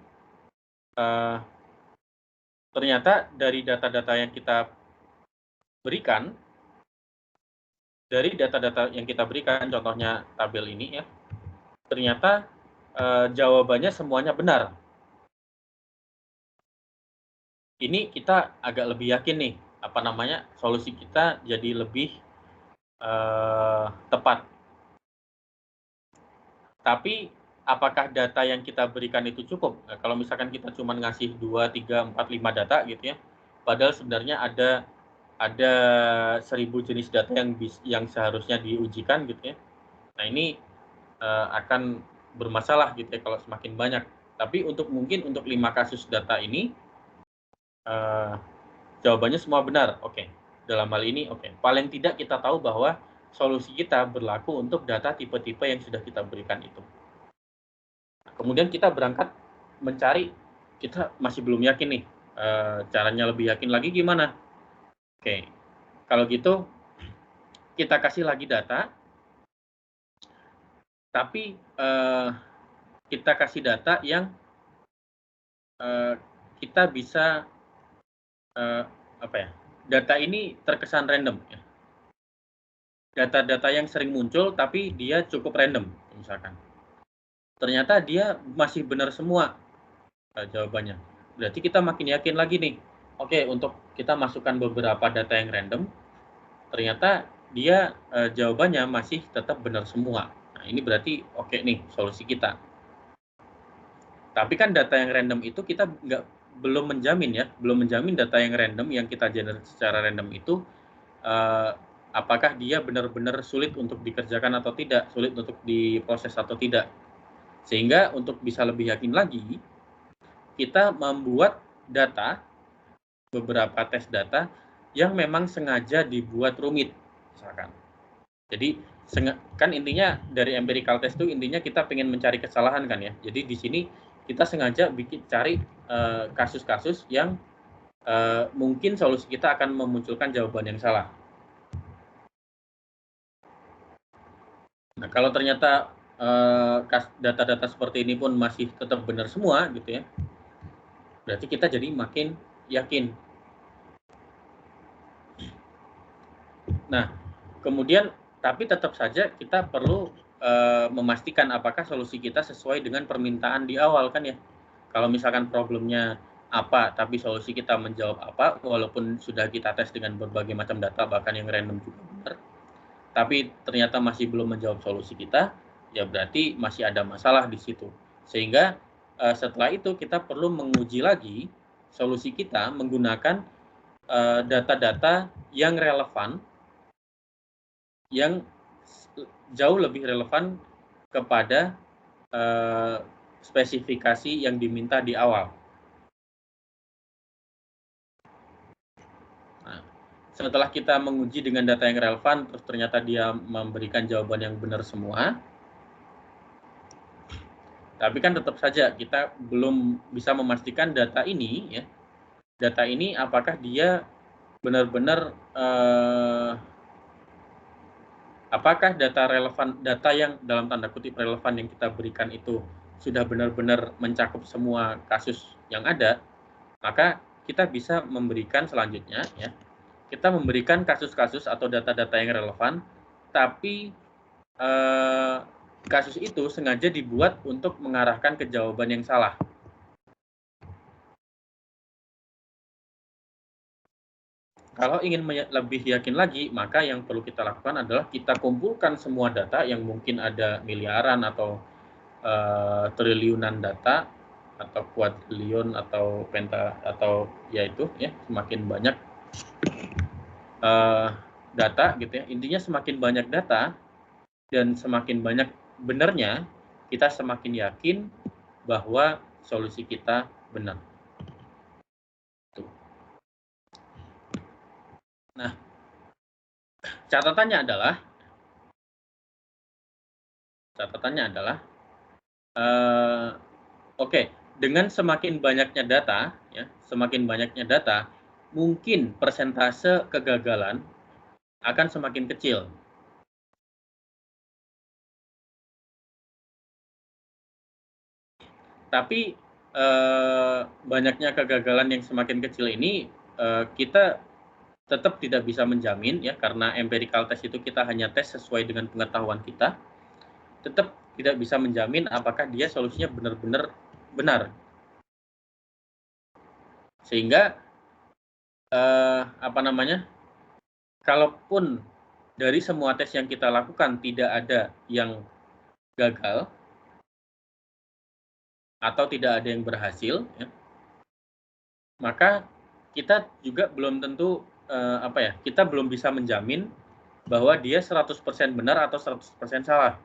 ternyata dari data-data yang kita berikan, contohnya tabel ini ya, ternyata jawabannya semuanya benar. Ini kita agak lebih yakin nih, solusi kita jadi lebih tepat. Tapi apakah data yang kita berikan itu cukup? Nah, kalau misalkan kita cuma ngasih 2, 3, 4, 5 data gitu ya, padahal sebenarnya ada 1000 jenis data yang seharusnya diujikan gitu ya. Nah, ini akan bermasalah gitu ya kalau semakin banyak. Tapi mungkin untuk 5 kasus data ini jawabannya semua benar. Oke. Dalam hal ini oke. Paling tidak kita tahu bahwa solusi kita berlaku untuk data tipe-tipe yang sudah kita berikan itu. Kemudian kita berangkat mencari, kita masih belum yakin nih. Caranya lebih yakin lagi gimana? Oke. Kalau gitu kita kasih lagi data. Tapi kita kasih data yang kita bisa data ini terkesan random ya. Data-data yang sering muncul tapi dia cukup random misalkan. Ternyata dia masih benar semua jawabannya. Berarti kita makin yakin lagi nih. Oke, untuk kita masukkan beberapa data yang random, ternyata dia jawabannya masih tetap benar semua. Nah, ini berarti oke nih solusi kita. Tapi kan data yang random itu kita belum menjamin data yang random yang kita generate secara random itu apakah dia benar-benar sulit untuk dikerjakan atau tidak, sulit untuk diproses atau tidak. Sehingga untuk bisa lebih yakin lagi, kita membuat beberapa tes data yang memang sengaja dibuat rumit, misalkan. Jadi kan intinya dari empirical test itu intinya kita pengen mencari kesalahan kan ya. Jadi di sini kita sengaja cari kasus-kasus yang mungkin solusi kita akan memunculkan jawaban yang salah. Nah, kalau ternyata data-data seperti ini pun masih tetap benar semua gitu ya, berarti kita jadi makin yakin. Nah, kemudian tapi tetap saja kita perlu memastikan apakah solusi kita sesuai dengan permintaan di awal kan ya. Kalau misalkan problemnya apa, tapi solusi kita menjawab apa, walaupun sudah kita tes dengan berbagai macam data, bahkan yang random juga benar, tapi ternyata masih belum menjawab solusi kita, ya berarti masih ada masalah di situ. Sehingga setelah itu kita perlu menguji lagi solusi kita menggunakan data-data yang relevan, yang jauh lebih relevan kepada spesifikasi yang diminta di awal. Nah, setelah kita menguji dengan data yang relevan, terus ternyata dia memberikan jawaban yang benar semua, tapi kan tetap saja kita belum bisa memastikan data ini, ya, data ini apakah dia benar-benar apakah data relevan, data yang dalam tanda kutip relevan yang kita berikan itu sudah benar-benar mencakup semua kasus yang ada, maka kita bisa memberikan selanjutnya, ya, kita memberikan kasus-kasus atau data-data yang relevan, tapi kasus itu sengaja dibuat untuk mengarahkan ke jawaban yang salah. Kalau ingin lebih yakin lagi, maka yang perlu kita lakukan adalah kita kumpulkan semua data yang mungkin ada miliaran atau triliunan data atau kuadriliun atau penta atau yaitu ya semakin banyak data gitu ya. Intinya semakin banyak data dan semakin banyak benarnya, kita semakin yakin bahwa solusi kita benar. Nah, catatannya adalah oke, dengan semakin banyaknya data, ya, semakin banyaknya data, mungkin persentase kegagalan akan semakin kecil. Tapi banyaknya kegagalan yang semakin kecil ini kita tetap tidak bisa menjamin, ya, karena empirical test itu kita hanya tes sesuai dengan pengetahuan kita, tetap tidak bisa menjamin apakah dia solusinya benar-benar benar. Sehingga kalaupun dari semua tes yang kita lakukan tidak ada yang gagal atau tidak ada yang berhasil, ya, maka kita juga belum tentu kita belum bisa menjamin bahwa dia 100% benar atau 100% salah.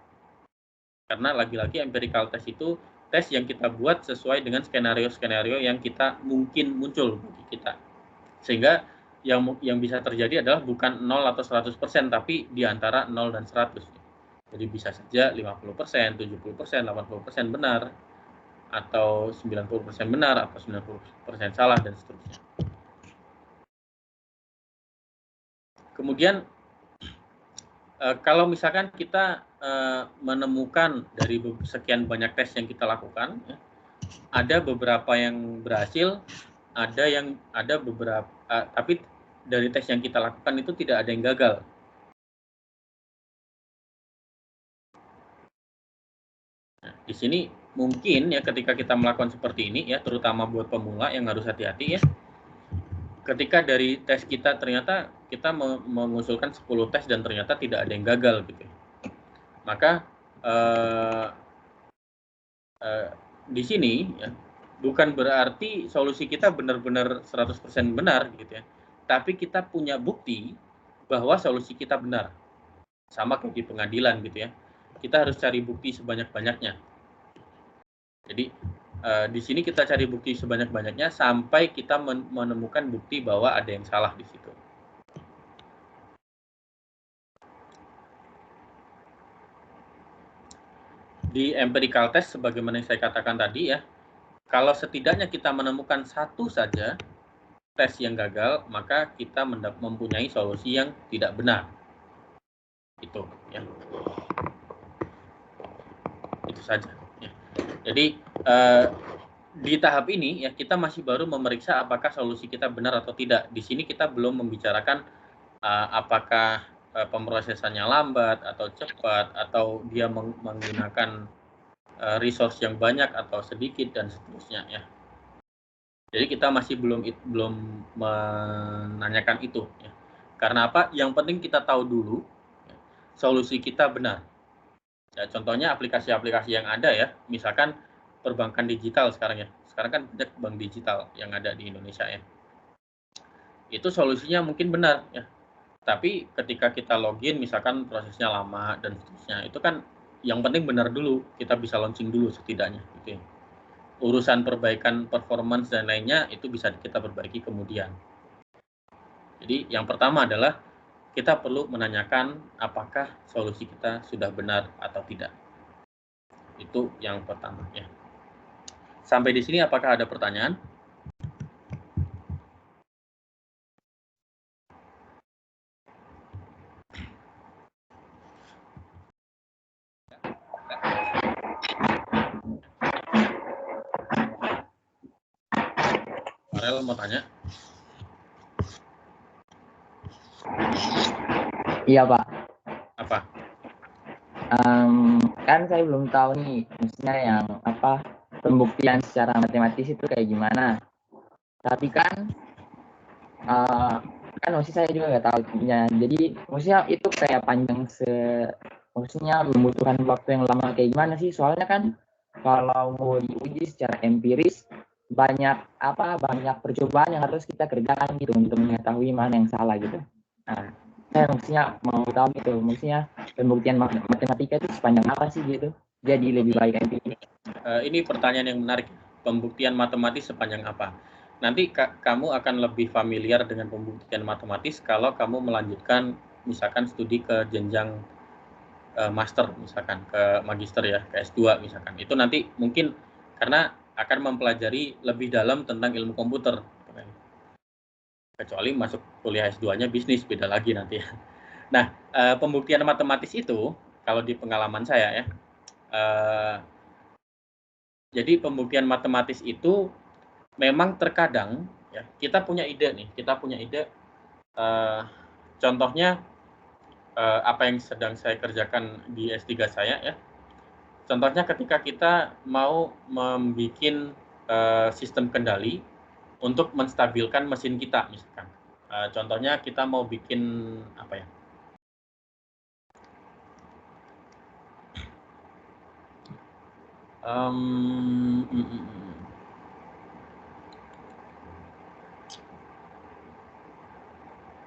Karena lagi-lagi empirical test itu tes yang kita buat sesuai dengan skenario-skenario yang kita mungkin muncul bagi kita. Sehingga yang bisa terjadi adalah bukan 0 atau 100%, tapi di antara 0 dan 100. Jadi bisa saja 50%, 70%, 80% benar, atau 90% benar, atau 90% salah, dan seterusnya. Kemudian kalau misalkan kita menemukan dari sekian banyak tes yang kita lakukan, ya, ada beberapa yang berhasil, ada beberapa tapi dari tes yang kita lakukan itu tidak ada yang gagal. Nah, di sini mungkin ya ketika kita melakukan seperti ini, ya, terutama buat pemula yang harus hati-hati, ya. Ketika dari tes kita ternyata kita mengusulkan 10 tes dan ternyata tidak ada yang gagal gitu. Maka di sini, ya, bukan berarti solusi kita benar-benar 100% benar gitu ya. Tapi kita punya bukti bahwa solusi kita benar. Sama kayak di pengadilan gitu ya. Kita harus cari bukti sebanyak-banyaknya. Jadi di sini kita cari bukti sebanyak-banyaknya sampai kita menemukan bukti bahwa ada yang salah di situ. Di empirical test, sebagaimana yang saya katakan tadi, ya, kalau setidaknya kita menemukan satu saja tes yang gagal, maka kita mempunyai solusi yang tidak benar. Itu, ya. Itu saja. Ya. Jadi di tahap ini, ya, kita masih baru memeriksa apakah solusi kita benar atau tidak. Di sini kita belum membicarakan apakah pemrosesannya lambat atau cepat, atau dia menggunakan resource yang banyak atau sedikit, dan seterusnya ya. Jadi kita masih belum menanyakan itu ya. Karena apa? Yang penting kita tahu dulu ya, solusi kita benar. Ya, contohnya aplikasi-aplikasi yang ada ya, misalkan perbankan digital sekarang ya. Sekarang kan banyak bank digital yang ada di Indonesia ya. Itu solusinya mungkin benar ya. Tapi ketika kita login misalkan prosesnya lama dan seterusnya, itu kan yang penting benar dulu, kita bisa launching dulu setidaknya gitu ya. Urusan perbaikan performance dan lainnya itu bisa kita perbaiki kemudian. Jadi yang pertama adalah kita perlu menanyakan apakah solusi kita sudah benar atau tidak. Itu yang pertama ya. Sampai di sini apakah ada pertanyaan? Farel mau tanya? Iya Pak. Apa? Kan saya belum tahu nih, maksudnya yang apa pembuktian secara matematis itu kayak gimana. Tapi kan maksudnya saya juga nggak tahu ya. Jadi maksudnya itu kayak panjang maksudnya membutuhkan waktu yang lama kayak gimana sih? Soalnya kan kalau mau diuji secara empiris banyak percobaan yang harus kita kerjakan gitu untuk mengetahui mana yang salah gitu. Nah, saya maksudnya mau tahu gitu, maksudnya pembuktian matematika itu sepanjang apa sih gitu? Jadi lebih baik empiris. Ini pertanyaan yang menarik. Pembuktian matematis sepanjang apa? Nanti kamu akan lebih familiar dengan pembuktian matematis kalau kamu melanjutkan misalkan studi ke jenjang master, misalkan ke magister ya, ke S2 misalkan. Itu nanti mungkin karena akan mempelajari lebih dalam tentang ilmu komputer. Kecuali masuk kuliah S2-nya bisnis, beda lagi nanti ya. Nah, pembuktian matematis itu kalau di pengalaman saya ya, jadi pembuktian matematis itu memang terkadang ya kita punya ide nih, contohnya apa yang sedang saya kerjakan di S3 saya ya. Contohnya ketika kita mau membuat sistem kendali untuk menstabilkan mesin kita misalkan. Contohnya kita mau bikin apa ya?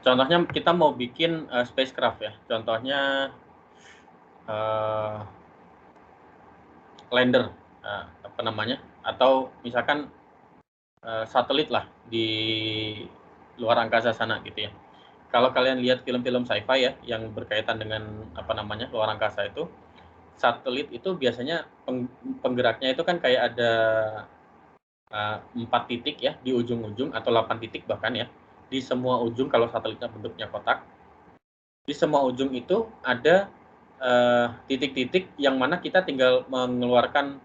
Contohnya kita mau bikin spacecraft ya. Contohnya lander, apa namanya? Atau misalkan satelit lah di luar angkasa sana gitu ya. Kalau kalian lihat film-film sci-fi ya yang berkaitan dengan apa namanya luar angkasa itu, satelit itu biasanya penggeraknya itu kan kayak ada 4 titik ya di ujung-ujung atau 8 titik bahkan ya di semua ujung kalau satelitnya bentuknya kotak. Di semua ujung itu ada titik-titik yang mana kita tinggal mengeluarkan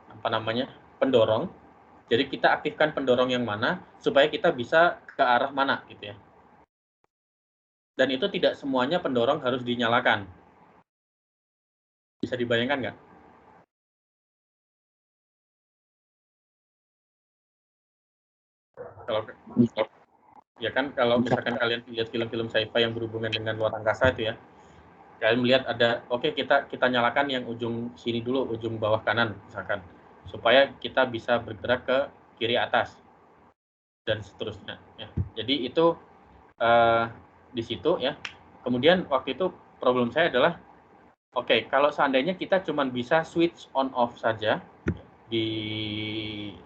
apa namanya pendorong. Jadi kita aktifkan pendorong yang mana supaya kita bisa ke arah mana gitu ya. Dan itu tidak semuanya pendorong harus dinyalakan. Bisa dibayangkan nggak? Kalau ya kan kalau misalkan kalian lihat film-film sci-fi yang berhubungan dengan luar angkasa itu ya, kalian melihat ada kita nyalakan yang ujung sini dulu, ujung bawah kanan misalkan, supaya kita bisa bergerak ke kiri atas dan seterusnya ya. Jadi itu di situ ya. Kemudian waktu itu problem saya adalah kalau seandainya kita cuma bisa switch on off saja di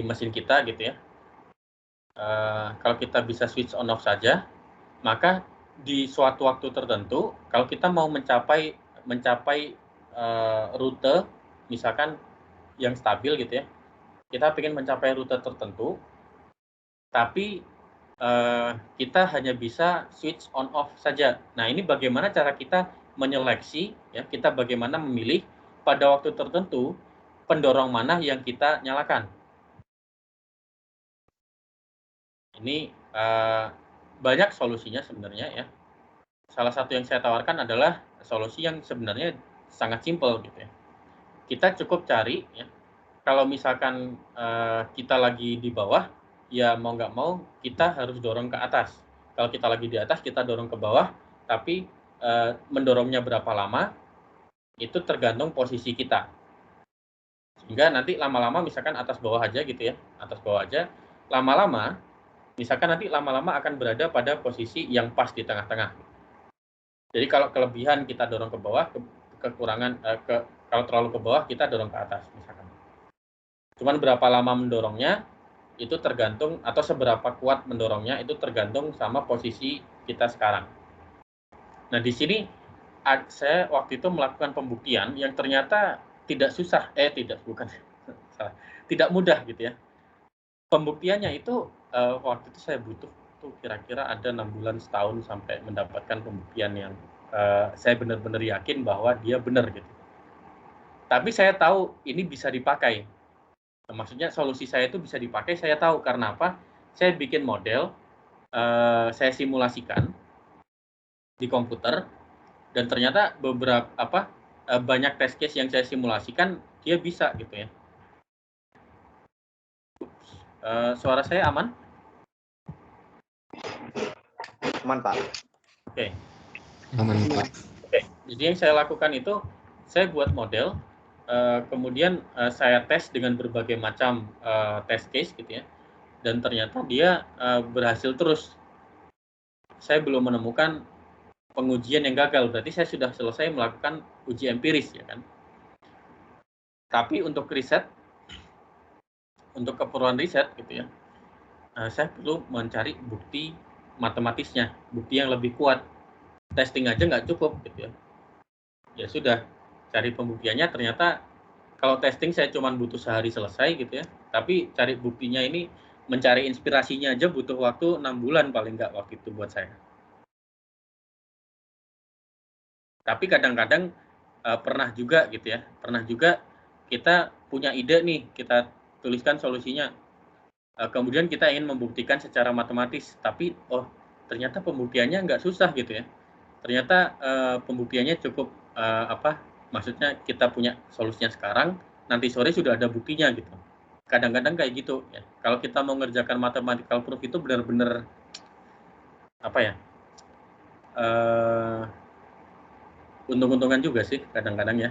mesin kita gitu ya. Kalau kita bisa switch on off saja, maka di suatu waktu tertentu kalau kita mau mencapai rute misalkan yang stabil gitu ya, kita ingin mencapai rute tertentu tapi kita hanya bisa switch on off saja. Nah, ini bagaimana cara kita menyeleksi ya, kita bagaimana memilih pada waktu tertentu pendorong mana yang kita nyalakan. Ini banyak solusinya sebenarnya ya. Salah satu yang saya tawarkan adalah solusi yang sebenarnya sangat simpel gitu ya. Kita cukup cari ya, kalau misalkan kita lagi di bawah, ya mau nggak mau kita harus dorong ke atas. Kalau kita lagi di atas, kita dorong ke bawah, tapi mendorongnya berapa lama, itu tergantung posisi kita. Sehingga nanti lama-lama misalkan atas bawah aja gitu ya, atas bawah aja, lama-lama, misalkan nanti lama-lama akan berada pada posisi yang pas di tengah-tengah. Jadi kalau kelebihan kita dorong ke bawah, kekurangan kalau terlalu ke bawah kita dorong ke atas misalkan. Cuman berapa lama mendorongnya itu tergantung, atau seberapa kuat mendorongnya itu tergantung sama posisi kita sekarang. Nah di sini saya waktu itu melakukan pembuktian yang ternyata tidak susah, tidak mudah gitu ya. Pembuktiannya itu waktu itu saya butuh tuh kira-kira ada 6 bulan setahun sampai mendapatkan pembuktian yang saya benar-benar yakin bahwa dia benar gitu. Tapi saya tahu ini bisa dipakai. Nah, maksudnya solusi saya itu bisa dipakai, saya tahu karena apa? Saya bikin model, saya simulasikan di komputer, dan ternyata banyak test case yang saya simulasikan dia bisa gitu ya. Suara saya aman? Aman, Pak. Oke. Aman, Pak. Oke. Jadi yang saya lakukan itu saya buat model, kemudian saya tes dengan berbagai macam test case gitu ya, dan ternyata dia berhasil terus. Saya belum menemukan pengujian yang gagal, berarti saya sudah selesai melakukan uji empiris ya kan. Tapi untuk riset, untuk keperluan riset gitu ya, saya perlu mencari bukti matematisnya, bukti yang lebih kuat. Testing aja nggak cukup gitu ya. Ya sudah, cari pembuktiannya, ternyata kalau testing saya cuma butuh sehari selesai gitu ya, tapi cari buktinya ini, mencari inspirasinya aja butuh waktu 6 bulan paling nggak waktu itu buat saya. Tapi kadang-kadang pernah juga gitu ya, pernah juga kita punya ide nih, kita tuliskan solusinya, kemudian kita ingin membuktikan secara matematis, tapi ternyata pembuktiannya nggak susah gitu ya, ternyata pembuktiannya cukup maksudnya kita punya solusinya sekarang, nanti sore sudah ada buktinya gitu. Kadang-kadang kayak gitu ya. Kalau kita mau ngerjakan mathematical proof itu benar-benar untung-untungan juga sih kadang-kadang ya.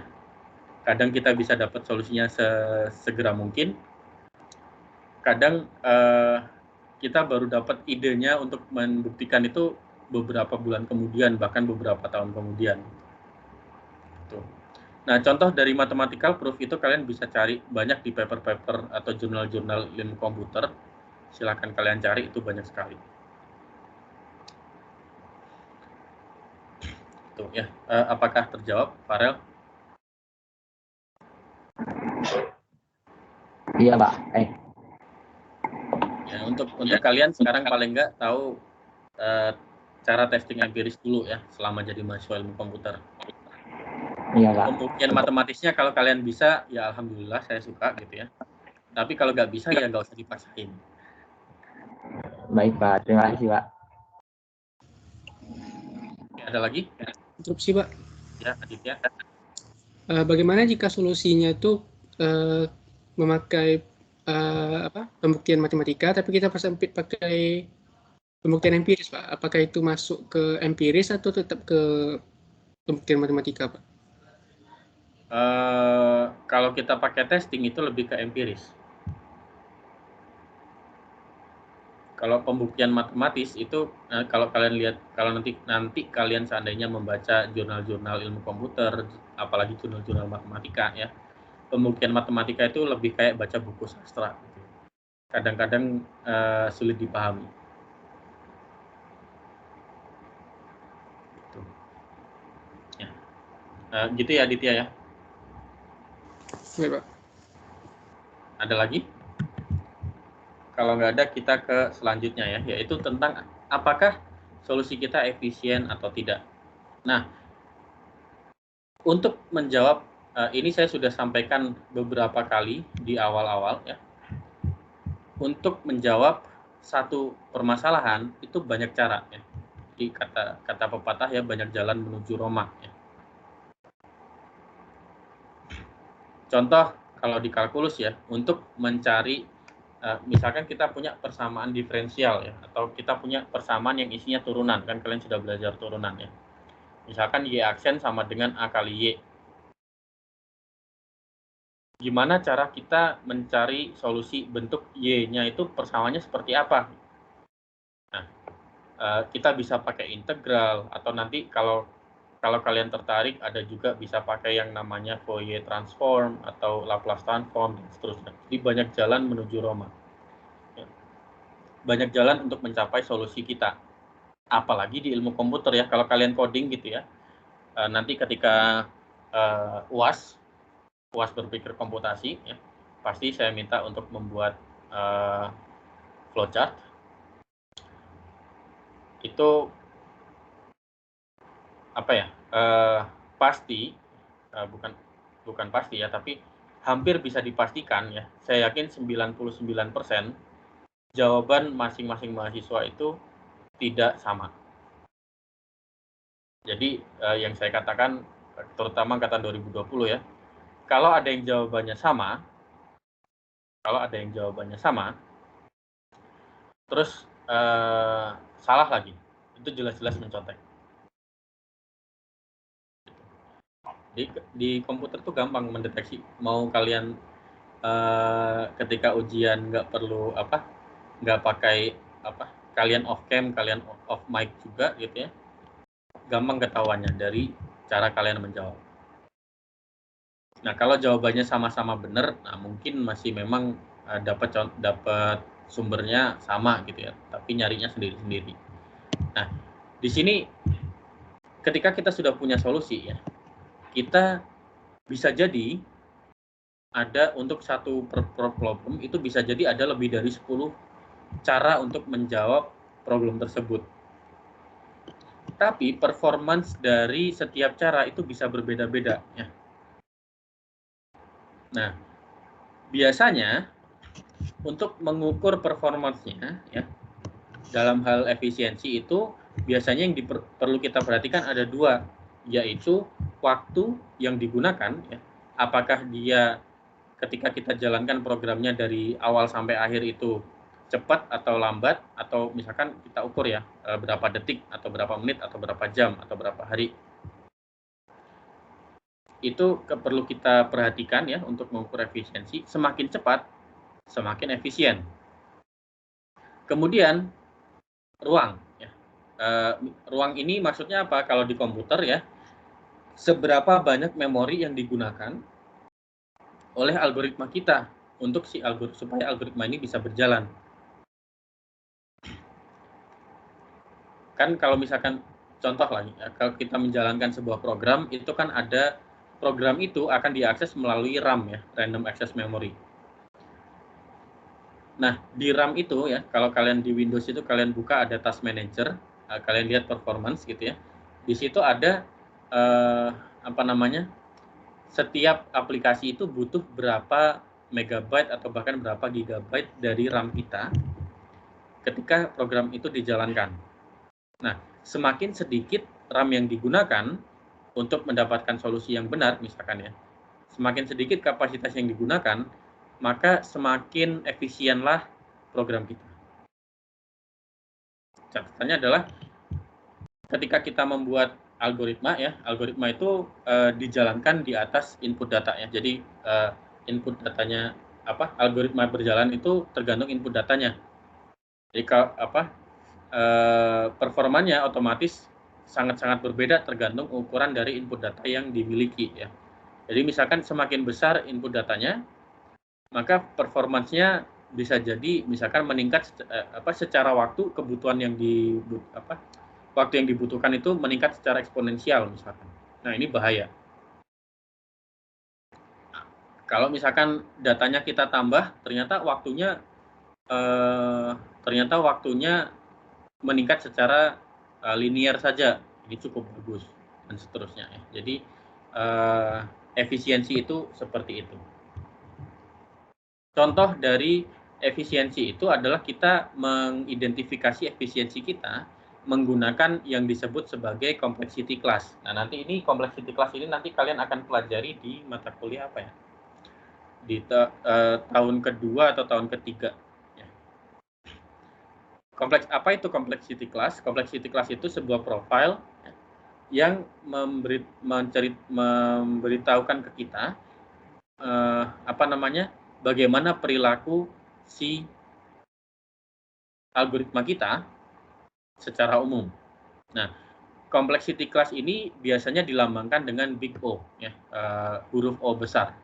Kadang kita bisa dapat solusinya segera mungkin. Kadang kita baru dapat idenya untuk membuktikan itu beberapa bulan kemudian, bahkan beberapa tahun kemudian. Tuh. Nah, contoh dari mathematical proof itu kalian bisa cari banyak di paper-paper atau jurnal-jurnal ilmu komputer. Silakan kalian cari, itu banyak sekali. Tuh ya, apakah terjawab, Farel? Iya, Pak. Ya, untuk kalian sekarang paling nggak tahu cara testing empiris dulu ya, selama jadi mahasiswa ilmu komputer. Iya, Pak. Pembuktian matematisnya kalau kalian bisa, ya alhamdulillah saya suka gitu ya. Tapi kalau nggak bisa ya nggak usah dipaksain. Baik, Pak. Terima kasih, Pak. Ada lagi? Interupsi, Pak. Ya, Aditya. Bagaimana jika solusinya itu memakai pembuktian matematika, tapi kita pakai pembuktian empiris, Pak? Apakah itu masuk ke empiris atau tetap ke pembuktian matematika, Pak? Kalau kita pakai testing itu lebih ke empiris. Kalau pembuktian matematis itu, kalau kalian lihat, kalau nanti kalian seandainya membaca jurnal-jurnal ilmu komputer, apalagi jurnal-jurnal matematika ya, pembuktian matematika itu lebih kayak baca buku sastra. Kadang-kadang sulit dipahami. Ya. Gitu ya, Aditya ya. Baik, Pak. Ada lagi? Kalau nggak ada, kita ke selanjutnya ya, yaitu tentang apakah solusi kita efisien atau tidak. Nah, untuk menjawab ini saya sudah sampaikan beberapa kali di awal-awal ya. Untuk menjawab satu permasalahan itu banyak cara ya. Jadi kata pepatah ya, banyak jalan menuju Roma ya. Contoh kalau di kalkulus ya, untuk mencari misalkan kita punya persamaan diferensial ya, atau kita punya persamaan yang isinya turunan, kan kalian sudah belajar turunan ya. Misalkan Y aksen sama dengan A kali Y. Gimana cara kita mencari solusi bentuk Y-nya itu persamaannya seperti apa? Nah, kita bisa pakai integral, atau nanti kalau kalian tertarik ada juga bisa pakai yang namanya Fourier transform atau Laplace transform dan seterusnya. Jadi banyak jalan menuju Roma. Banyak jalan untuk mencapai solusi kita. Apalagi di ilmu komputer ya, kalau kalian coding gitu ya. Nanti ketika UAS berpikir komputasi ya, pasti saya minta untuk membuat flowchart. Itu apa ya? Pasti bukan pasti ya, tapi hampir bisa dipastikan ya. Saya yakin 99% jawaban masing-masing mahasiswa itu tidak sama. Jadi yang saya katakan, terutama angkatan 2020 ya, kalau ada yang jawabannya sama, terus salah lagi, itu jelas-jelas mencontek. Di komputer tuh gampang mendeteksi, mau kalian ketika ujian nggak pakai kalian off cam, kalian off mic juga gitu ya, gampang ketahuannya dari cara kalian menjawab. Nah, kalau jawabannya sama-sama benar, nah mungkin masih memang dapat sumbernya sama gitu ya, tapi nyarinya sendiri-sendiri. Nah, di sini ketika kita sudah punya solusi ya, kita bisa jadi ada untuk satu problem itu bisa jadi ada lebih dari 10 cara untuk menjawab problem tersebut. Tapi performance dari setiap cara itu bisa berbeda-beda ya. Nah, biasanya untuk mengukur performance-nya ya, dalam hal efisiensi itu biasanya yang perlu kita perhatikan ada dua, yaitu waktu yang digunakan ya. Apakah dia ketika kita jalankan programnya dari awal sampai akhir itu cepat atau lambat, atau misalkan kita ukur ya berapa detik atau berapa menit atau berapa jam atau berapa hari. Itu perlu kita perhatikan ya untuk mengukur efisiensi. Semakin cepat, semakin efisien. Kemudian ruang ya. Ruang ini maksudnya apa? Kalau di komputer ya, seberapa banyak memori yang digunakan oleh algoritma kita untuk supaya algoritma ini bisa berjalan. Kan kalau misalkan contoh lagi, kalau kita menjalankan sebuah program, itu kan ada program itu akan diakses melalui RAM ya, Random Access Memory. Nah, di RAM itu ya, kalau kalian di Windows itu kalian buka ada Task Manager, kalian lihat performance gitu ya. Di situ ada setiap aplikasi itu butuh berapa megabyte atau bahkan berapa gigabyte dari RAM kita ketika program itu dijalankan. Nah, semakin sedikit RAM yang digunakan untuk mendapatkan solusi yang benar, misalkan ya, semakin sedikit kapasitas yang digunakan, maka semakin efisienlah program kita. Catatannya adalah ketika kita membuat algoritma ya, algoritma itu dijalankan di atas input data ya. Jadi input datanya algoritma berjalan itu tergantung input datanya. Jadi performanya otomatis sangat-sangat berbeda tergantung ukuran dari input data yang dimiliki ya. Jadi misalkan semakin besar input datanya, maka performance-nya bisa jadi misalkan meningkat secara waktu, kebutuhan yang waktu yang dibutuhkan itu meningkat secara eksponensial misalkan. Nah, ini bahaya. Kalau misalkan datanya kita tambah, ternyata waktunya meningkat secara linear saja, ini cukup bagus dan seterusnya ya. Jadi efisiensi itu seperti itu. Contoh dari efisiensi itu adalah kita mengidentifikasi efisiensi kita menggunakan yang disebut sebagai complexity class. Nah, nanti ini complexity class ini nanti kalian akan pelajari di mata kuliah apa ya? Di tahun kedua atau tahun ketiga. Ya. Apa itu complexity class? Complexity class itu sebuah profile yang memberitahukan ke kita bagaimana perilaku si algoritma kita secara umum. Nah, complexity class ini biasanya dilambangkan dengan big O, ya, huruf O besar.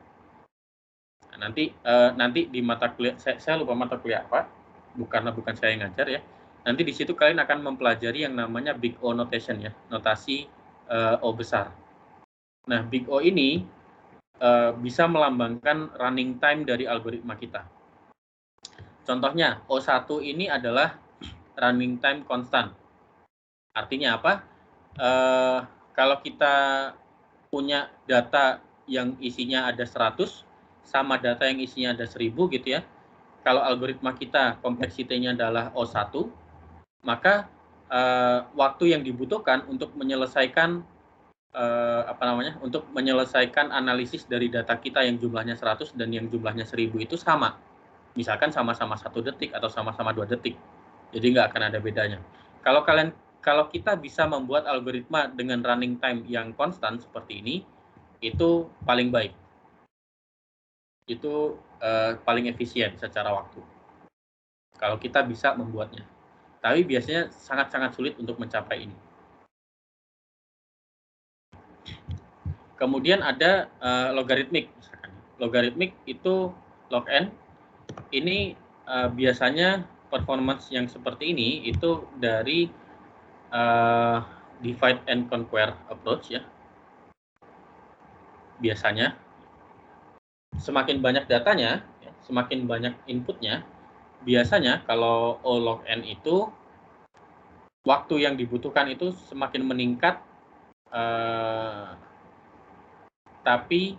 Nah, nanti di mata kuliah, saya lupa mata kuliah apa, bukan saya yang ngajar ya. Nanti di situ kalian akan mempelajari yang namanya big O notation ya, notasi O besar. Nah, big O ini bisa melambangkan running time dari algoritma kita. Contohnya, O1 ini adalah running time constant. Artinya apa? Kalau kita punya data yang isinya ada 100, sama data yang isinya ada 1000 gitu ya. Kalau algoritma kita kompleksitinya adalah O1, maka waktu yang dibutuhkan untuk menyelesaikan untuk menyelesaikan analisis dari data kita yang jumlahnya 100 dan yang jumlahnya 1000 itu sama. Misalkan sama-sama 1 detik atau sama-sama 2 detik. Jadi nggak akan ada bedanya. Kalau kita bisa membuat algoritma dengan running time yang konstan seperti ini, itu paling baik. Itu paling efisien secara waktu. Kalau kita bisa membuatnya. Tapi biasanya sangat-sangat sulit untuk mencapai ini. Kemudian ada logaritmik. Logaritmik itu log n. Ini biasanya performance yang seperti ini itu dari divide and conquer approach ya. Biasanya semakin banyak datanya, semakin banyak inputnya, biasanya kalau O log n itu waktu yang dibutuhkan itu semakin meningkat, tapi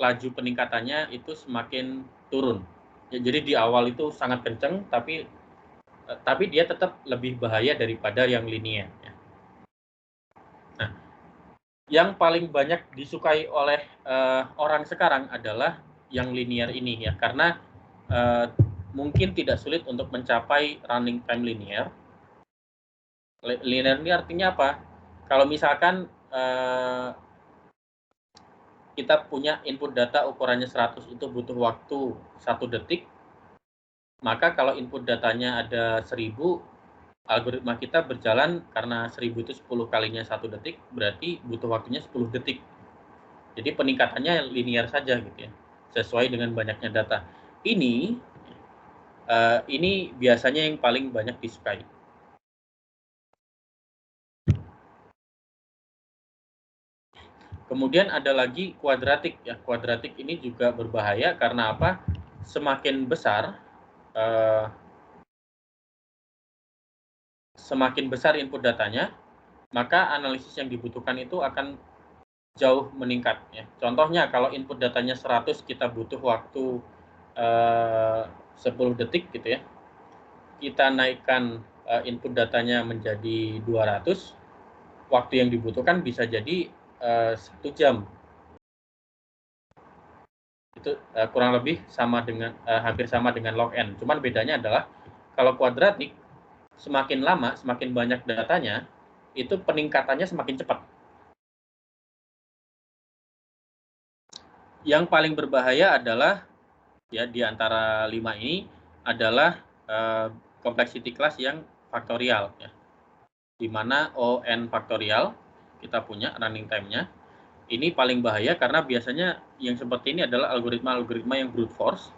laju peningkatannya itu semakin turun. Ya, jadi di awal itu sangat kencang, tapi dia tetap lebih bahaya daripada yang linear. Ya. Nah, yang paling banyak disukai oleh orang sekarang adalah yang linear ini ya, karena mungkin tidak sulit untuk mencapai running time linear. Linear ini artinya apa? Kalau misalkan kita punya input data ukurannya 100 itu butuh waktu 1 detik, maka kalau input datanya ada 1000, algoritma kita berjalan karena 1000 itu 10 kalinya 1 detik, berarti butuh waktunya 10 detik. Jadi peningkatannya linear saja gitu ya, sesuai dengan banyaknya data. Ini biasanya yang paling banyak disukai. Kemudian ada lagi kuadratik ya. Kuadratik ini juga berbahaya karena apa? Semakin besar input datanya, maka analisis yang dibutuhkan itu akan jauh meningkat ya. Contohnya kalau input datanya 100 kita butuh waktu 10 detik gitu ya. Kita naikkan input datanya menjadi 200, waktu yang dibutuhkan bisa jadi 1 jam. Itu kurang lebih sama dengan hampir sama dengan log n. Cuman bedanya adalah kalau kuadratik semakin lama, semakin banyak datanya, itu peningkatannya semakin cepat. Yang paling berbahaya adalah ya di antara 5 ini adalah complexity class yang faktorial ya. Di mana ON faktorial kita punya running time-nya. Ini paling bahaya karena biasanya yang seperti ini adalah algoritma-algoritma yang brute force.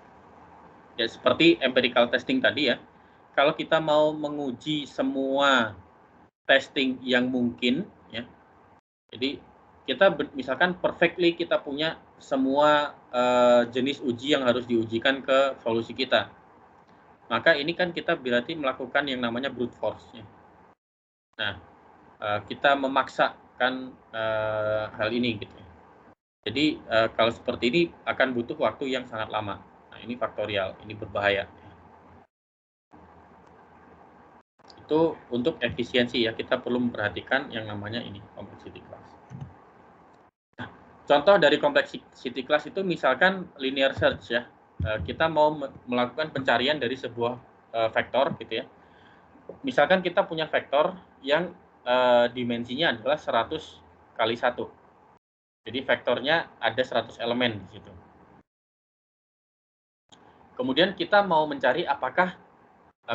Ya seperti empirical testing tadi ya. Kalau kita mau menguji semua testing yang mungkin ya. Jadi kita misalkan perfectly kita punya semua jenis uji yang harus diujikan ke solusi kita. Maka ini kan kita berarti melakukan yang namanya brute force ya. Nah, kita memaksakan hal ini gitu. Jadi kalau seperti ini akan butuh waktu yang sangat lama. Nah, ini faktorial, ini berbahaya. itu untuk efisiensi ya, kita perlu memperhatikan yang namanya ini complexity class. Nah, contoh dari complexity class itu misalkan linear search ya. Kita mau melakukan pencarian dari sebuah vektor gitu ya. Misalkan kita punya vektor yang dimensinya adalah 100 kali 1. Jadi vektornya ada 100 elemen di situ. Kemudian kita mau mencari apakah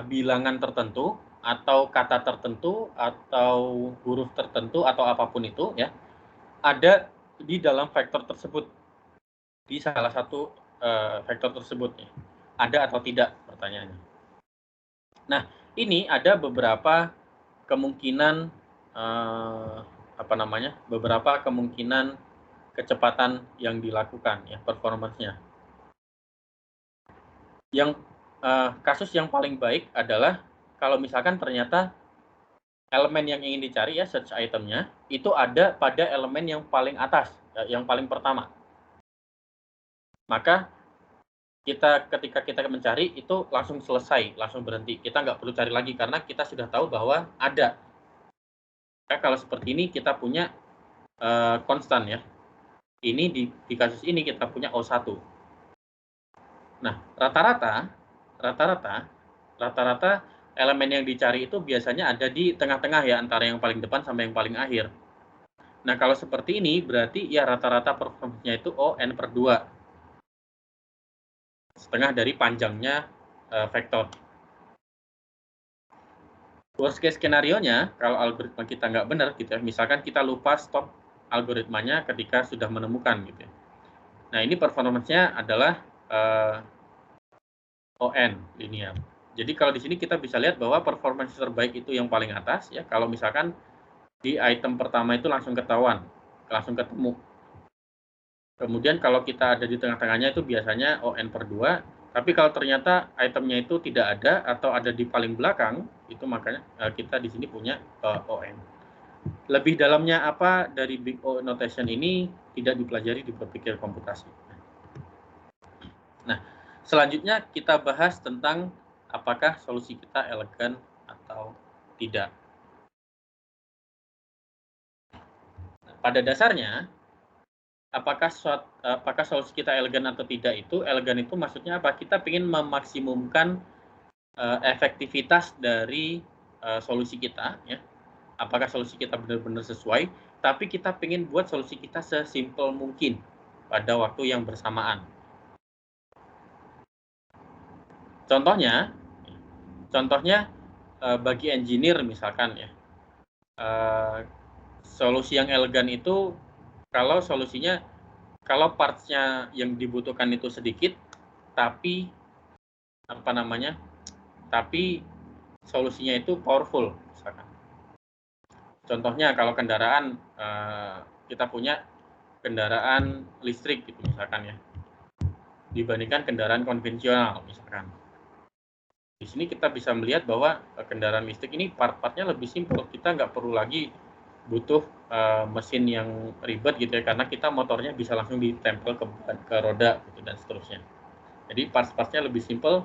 bilangan tertentu atau kata tertentu atau huruf tertentu atau apapun itu ya ada di dalam vektor tersebut, di salah satu vektor tersebut ya. Ada atau tidak pertanyaannya. Nah, ini ada beberapa kemungkinan beberapa kemungkinan kecepatan yang dilakukan ya, performance-nya. Yang kasus yang paling baik adalah kalau misalkan ternyata elemen yang ingin dicari ya, search itemnya itu ada pada elemen yang paling atas, yang paling pertama. Maka ketika kita mencari itu langsung selesai, langsung berhenti. Kita nggak perlu cari lagi karena kita sudah tahu bahwa ada. Nah, kalau seperti ini kita punya konstan ya. Ini di kasus ini kita punya O1. Nah, rata-rata elemen yang dicari itu biasanya ada di tengah-tengah ya, antara yang paling depan sampai yang paling akhir. Nah, kalau seperti ini berarti ya rata-rata performance-nya itu O(n/2). Setengah dari panjangnya vektor. Worst case skenario-nya, kalau algoritma kita nggak benar gitu ya, misalkan kita lupa stop algoritmanya ketika sudah menemukan gitu ya. Nah, ini performance-nya adalah ON linear. Jadi kalau di sini kita bisa lihat bahwa performance terbaik itu yang paling atas ya. Kalau misalkan di item pertama itu langsung ketahuan, langsung ketemu. Kemudian kalau kita ada di tengah-tengahnya itu biasanya ON/2. Tapi kalau ternyata itemnya itu tidak ada atau ada di paling belakang, itu makanya kita di sini punya ON. Lebih dalamnya apa dari Big O notation ini tidak dipelajari di berpikir komputasi. Nah, selanjutnya kita bahas tentang apakah solusi kita elegan atau tidak. Nah, pada dasarnya, apakah solusi kita elegan atau tidak itu, elegan itu maksudnya apa? Kita ingin memaksimumkan efektivitas dari solusi kita, ya. Apakah solusi kita benar-benar sesuai, tapi kita ingin buat solusi kita sesimpel mungkin pada waktu yang bersamaan. Contohnya bagi engineer misalkan ya, solusi yang elegan itu kalau parts-nya yang dibutuhkan itu sedikit, tapi solusinya itu powerful misalkan. Contohnya kalau kendaraan, kita punya kendaraan listrik gitu misalkan ya, dibandingkan kendaraan konvensional misalkan. Di sini kita bisa melihat bahwa kendaraan listrik ini part-partnya lebih simpel. Kita nggak perlu lagi butuh mesin yang ribet gitu ya, karena kita motornya bisa langsung ditempel ke roda gitu dan seterusnya. Jadi parts-partnya lebih simpel.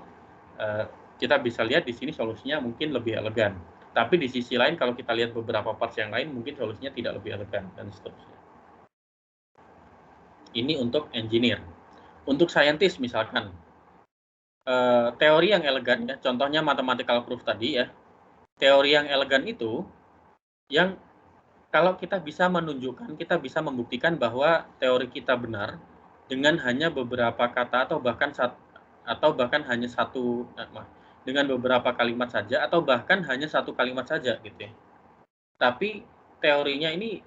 Kita bisa lihat di sini solusinya mungkin lebih elegan. Tapi di sisi lain kalau kita lihat beberapa parts yang lain mungkin solusinya tidak lebih elegan dan seterusnya. Ini untuk engineer. Untuk scientist misalkan, teori yang elegan ya, contohnya mathematical proof tadi ya. Teori yang elegan itu yang kalau kita bisa menunjukkan, kita bisa membuktikan bahwa teori kita benar dengan hanya beberapa kata atau bahkan hanya satu, dengan beberapa kalimat saja atau bahkan hanya satu kalimat saja gitu ya. Tapi teorinya ini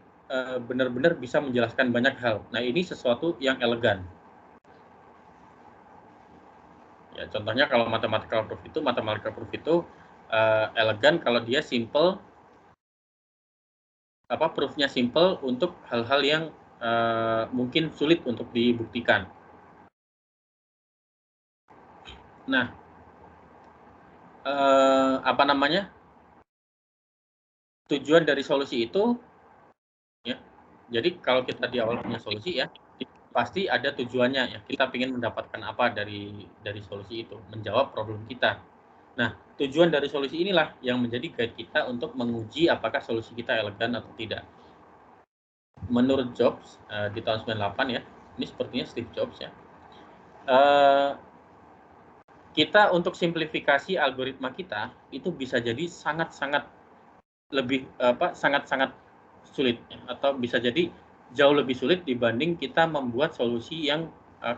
benar-benar bisa menjelaskan banyak hal. Nah, ini sesuatu yang elegan. Ya, contohnya kalau mathematical proof itu elegan kalau dia simple, proof-nya simple untuk hal-hal yang mungkin sulit untuk dibuktikan. Nah, tujuan dari solusi itu ya. Jadi kalau kita di awal punya solusi ya, pasti ada tujuannya ya. Kita ingin mendapatkan apa dari solusi itu, menjawab problem kita. Nah, tujuan dari solusi inilah yang menjadi guide kita untuk menguji apakah solusi kita elegan atau tidak. Menurut Jobs di tahun 98 ya, ini sepertinya Steve Jobs ya. Kita untuk simplifikasi algoritma kita itu bisa jadi sangat-sangat sangat-sangat sulit ya, atau bisa jadi jauh lebih sulit dibanding kita membuat solusi yang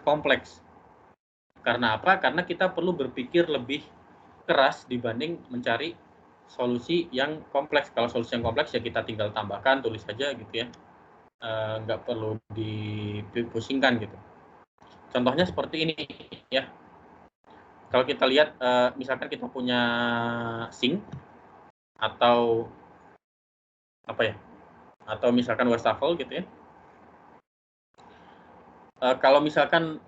kompleks. Karena apa? Karena kita perlu berpikir lebih keras dibanding mencari solusi yang kompleks. Kalau solusi yang kompleks ya kita tinggal tambahkan, tulis saja gitu ya, nggak perlu dipusingkan gitu. Contohnya seperti ini ya. Kalau kita lihat, misalkan kita punya sink atau apa ya, atau misalkan wastafel gitu ya. Kalau misalkan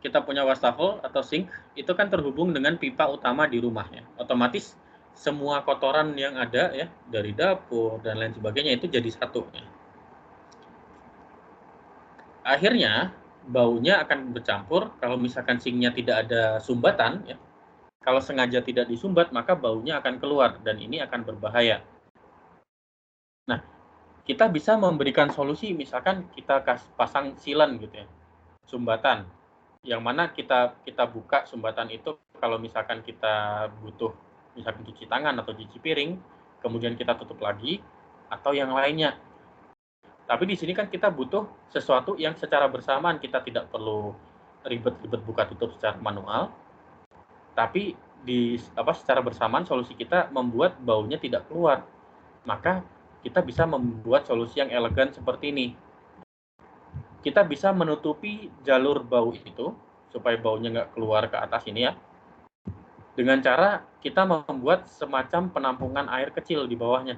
kita punya wastafel atau sink, itu kan terhubung dengan pipa utama di rumah ya. Otomatis semua kotoran yang ada ya dari dapur dan lain sebagainya itu jadi satu. Ya. Akhirnya baunya akan bercampur kalau misalkan sinknya tidak ada sumbatan ya. Kalau sengaja tidak disumbat maka baunya akan keluar dan ini akan berbahaya. Nah, kita bisa memberikan solusi misalkan kita pasang silen gitu ya, sumbatan. Yang mana kita buka sumbatan itu kalau misalkan kita butuh misalkan cuci tangan atau cuci piring, kemudian kita tutup lagi atau yang lainnya. Tapi di sini kan kita butuh sesuatu yang secara bersamaan, kita tidak perlu ribet-ribet buka tutup secara manual. Tapi secara bersamaan solusi kita membuat baunya tidak keluar. Maka kita bisa membuat solusi yang elegan seperti ini. Kita bisa menutupi jalur bau itu supaya baunya nggak keluar ke atas ini ya. Dengan cara kita membuat semacam penampungan air kecil di bawahnya.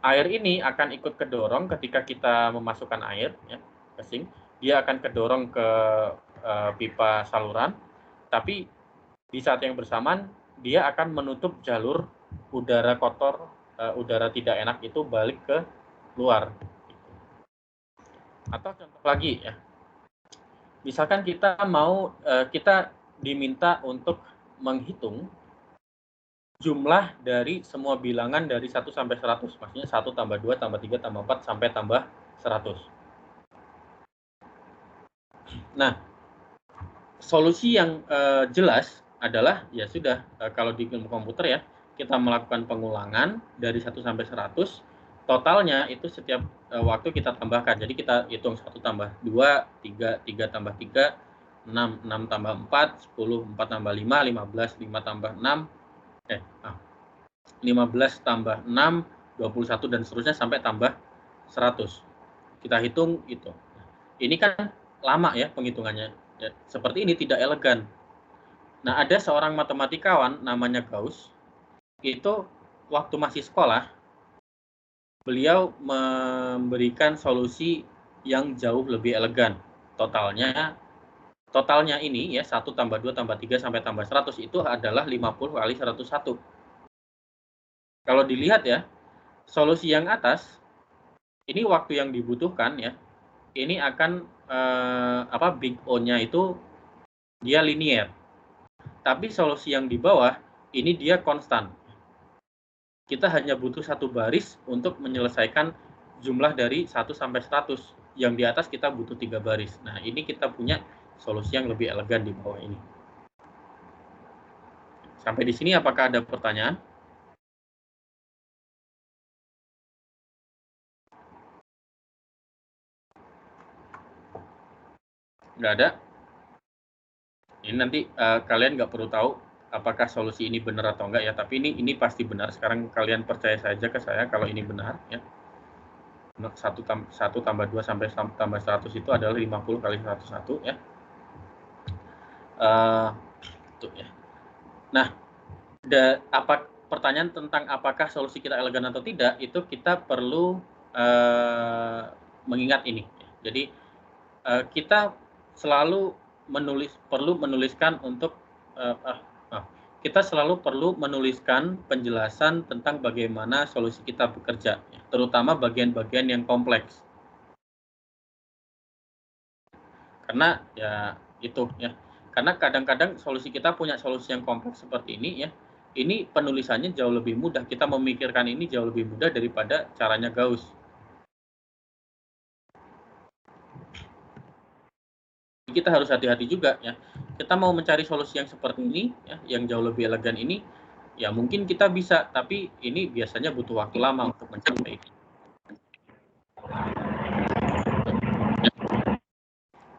Air ini akan ikut kedorong ketika kita memasukkan air ya, ke sink. Dia akan kedorong ke pipa saluran, tapi di saat yang bersamaan dia akan menutup jalur udara kotor, udara tidak enak itu balik ke luar. Atau contoh lagi ya, misalkan kita kita diminta untuk menghitung jumlah dari semua bilangan dari 1 sampai 100, maksudnya 1 tambah 2 tambah 3 tambah 4 sampai tambah 100. Nah, solusi yang jelas adalah ya sudah, kalau di ilmu komputer ya, kita melakukan pengulangan dari 1 sampai 100, totalnya itu setiap waktu kita tambahkan. Jadi kita hitung 1 tambah 2, 3, 3 tambah 3, 6, 6 tambah 4, 10, 4 tambah 5, 15, 5 tambah 6, 15 tambah 6, 21 dan seterusnya sampai tambah 100. Kita hitung itu. Ini kan lama ya penghitungannya. Ya, seperti ini tidak elegan. Nah, ada seorang matematikawan namanya Gauss. Itu waktu masih sekolah, beliau memberikan solusi yang jauh lebih elegan. Totalnya ini ya 1 tambah 2 tambah 3 sampai tambah 100 itu adalah 50 kali 101. Kalau dilihat ya, solusi yang atas ini waktu yang dibutuhkan ya, ini akan big O-nya itu dia linier. Tapi solusi yang di bawah ini dia konstan. Kita hanya butuh 1 baris untuk menyelesaikan jumlah dari 1 sampai 100. Yang di atas kita butuh 3 baris. Nah, ini kita punya solusi yang lebih elegan di bawah ini. Sampai di sini apakah ada pertanyaan? Nggak ada? Ini nanti kalian nggak perlu tahu apakah solusi ini benar atau enggak ya, tapi ini pasti benar. Sekarang kalian percaya saja ke saya kalau ini benar ya. 1 tambah 2 sampai tambah 100 itu adalah 50 kali 101 ya. Itu ya. Nah, pertanyaan tentang apakah solusi kita elegan atau tidak, itu kita perlu mengingat ini. Jadi kita selalu perlu menuliskan untuk kita selalu perlu menuliskan penjelasan tentang bagaimana solusi kita bekerja, terutama bagian-bagian yang kompleks. Karena ya itu ya, Karena kadang-kadang solusi kita punya solusi yang kompleks seperti ini ya. Ini penulisannya jauh lebih mudah. Kita memikirkan ini jauh lebih mudah daripada caranya Gauss. Kita harus hati-hati juga ya. Kita mau mencari solusi yang seperti ini ya, yang jauh lebih elegan ini, ya mungkin kita bisa, tapi ini biasanya butuh waktu lama untuk mencapai itu.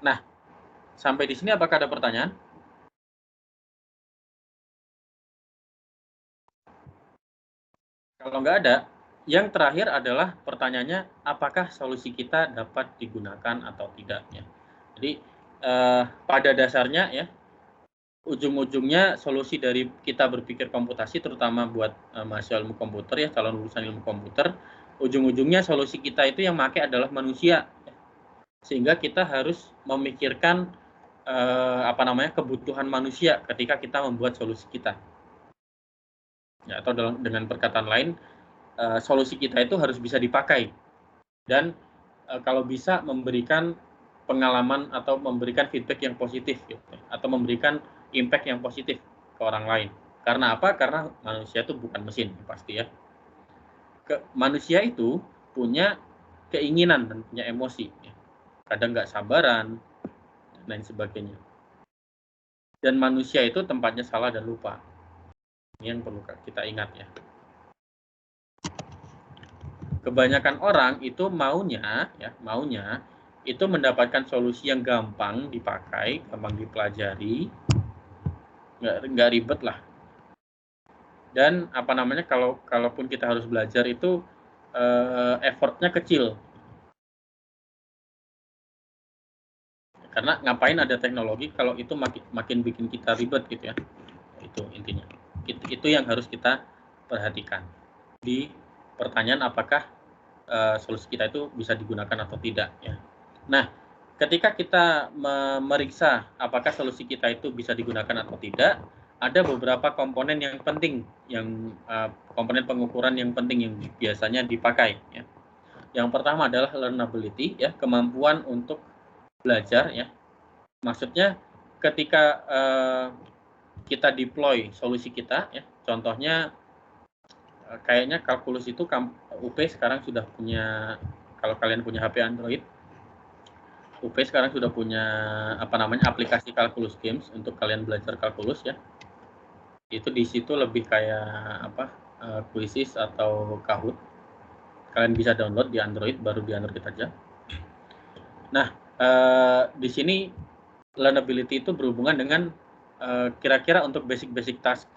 Nah, sampai di sini apakah ada pertanyaan? Kalau nggak ada, yang terakhir adalah pertanyaannya, apakah solusi kita dapat digunakan atau tidak ya. Jadi pada dasarnya ya, ujung-ujungnya solusi dari kita berpikir komputasi, terutama buat mahasiswa ilmu komputer ya, calon lulusan ilmu komputer, ujung-ujungnya solusi kita itu yang pakai adalah manusia, sehingga kita harus memikirkan kebutuhan manusia ketika kita membuat solusi kita. Ya, atau dengan perkataan lain, solusi kita itu harus bisa dipakai dan kalau bisa memberikan pengalaman atau memberikan feedback yang positif gitu, atau memberikan impact yang positif ke orang lain. Karena apa? Karena manusia itu bukan mesin pasti ya. Manusia itu punya keinginan dan punya emosi ya. Kadang nggak sabaran dan lain sebagainya. Dan manusia itu tempatnya salah dan lupa. Ini yang perlu kita ingat ya. Kebanyakan orang itu maunya itu mendapatkan solusi yang gampang dipakai, gampang dipelajari, nggak ribet lah. Dan kalaupun kita harus belajar itu effortnya kecil. Karena ngapain ada teknologi kalau itu makin bikin kita ribet gitu ya. Itu intinya. Itu yang harus kita perhatikan di pertanyaan apakah solusi kita itu bisa digunakan atau tidak ya. Nah, ketika kita memeriksa apakah solusi kita itu bisa digunakan atau tidak, ada beberapa komponen yang penting, komponen pengukuran yang penting yang biasanya dipakai ya. Yang pertama adalah learnability ya, kemampuan untuk belajar ya. Maksudnya ketika kita deploy solusi kita ya, contohnya kayaknya kalkulus itu UP sekarang sudah punya, kalau kalian punya HP Android, UP sekarang sudah punya aplikasi kalkulus games untuk kalian belajar kalkulus ya. Itu di situ lebih kayak Quizzes atau Kahoot. Kalian bisa download di Android, baru di Android aja. Nah, di sini learnability itu berhubungan dengan kira-kira untuk basic task,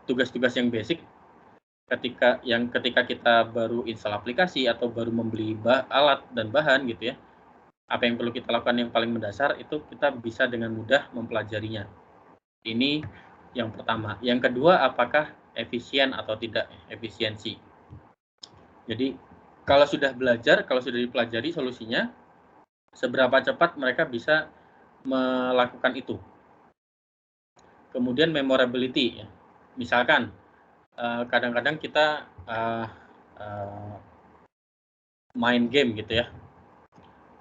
tugas-tugas yang basic ketika kita baru install aplikasi atau baru membeli alat dan bahan gitu ya. Apa yang perlu kita lakukan yang paling mendasar itu kita bisa dengan mudah mempelajarinya. Ini yang pertama. Yang kedua, apakah efisien atau tidak, efisiensi. Jadi kalau sudah belajar, kalau sudah dipelajari solusinya, seberapa cepat mereka bisa melakukan itu. Kemudian memorability ya. Misalkan kadang-kadang kita main game gitu ya.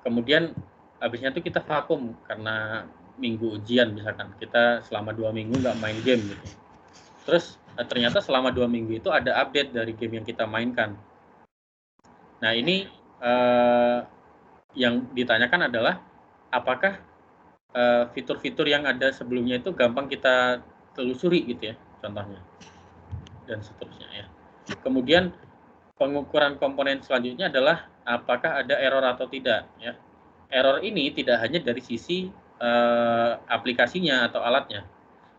Kemudian habisnya tuh kita vakum karena minggu ujian misalkan. Kita selama 2 minggu nggak main game gitu. Terus ternyata selama 2 minggu itu ada update dari game yang kita mainkan. Nah ini yang ditanyakan adalah apakah fitur-fitur yang ada sebelumnya itu gampang kita telusuri gitu ya, contohnya. Dan seterusnya ya. Kemudian pengukuran komponen selanjutnya adalah apakah ada error atau tidak ya. Error ini tidak hanya dari sisi aplikasinya atau alatnya,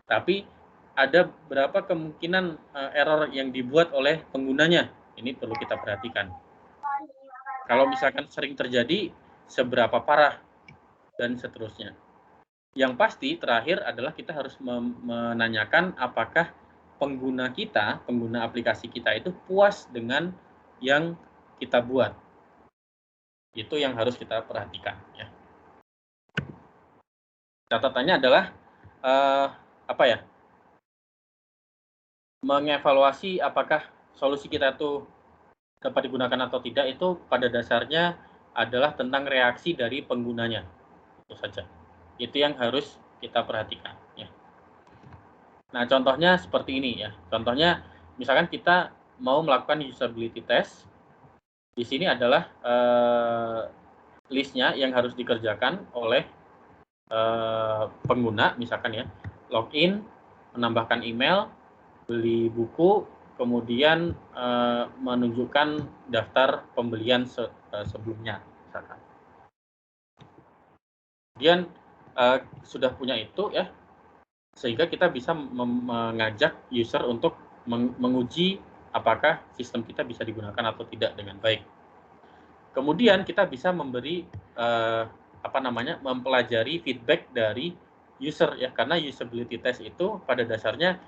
tapi ada berapa kemungkinan error yang dibuat oleh penggunanya. Ini perlu kita perhatikan. Kalau misalkan sering terjadi, seberapa parah dan seterusnya. Yang pasti terakhir adalah kita harus menanyakan apakah pengguna aplikasi kita itu puas dengan yang kita buat. Itu yang harus kita perhatikan ya. Catatannya adalah mengevaluasi apakah solusi kita itu dapat digunakan atau tidak, itu pada dasarnya adalah tentang reaksi dari penggunanya. Itu saja. Itu yang harus kita perhatikan ya. Nah, contohnya seperti ini ya. Contohnya misalkan kita mau melakukan usability test. Di sini adalah listnya yang harus dikerjakan oleh pengguna, misalkan ya, login, menambahkan email, beli buku, kemudian menunjukkan daftar pembelian sebelumnya, misalkan. Kemudian sudah punya itu ya, sehingga kita bisa mengajak user untuk menguji apakah sistem kita bisa digunakan atau tidak dengan baik. Kemudian kita bisa memberi mempelajari feedback dari user ya, karena usability test itu pada dasarnya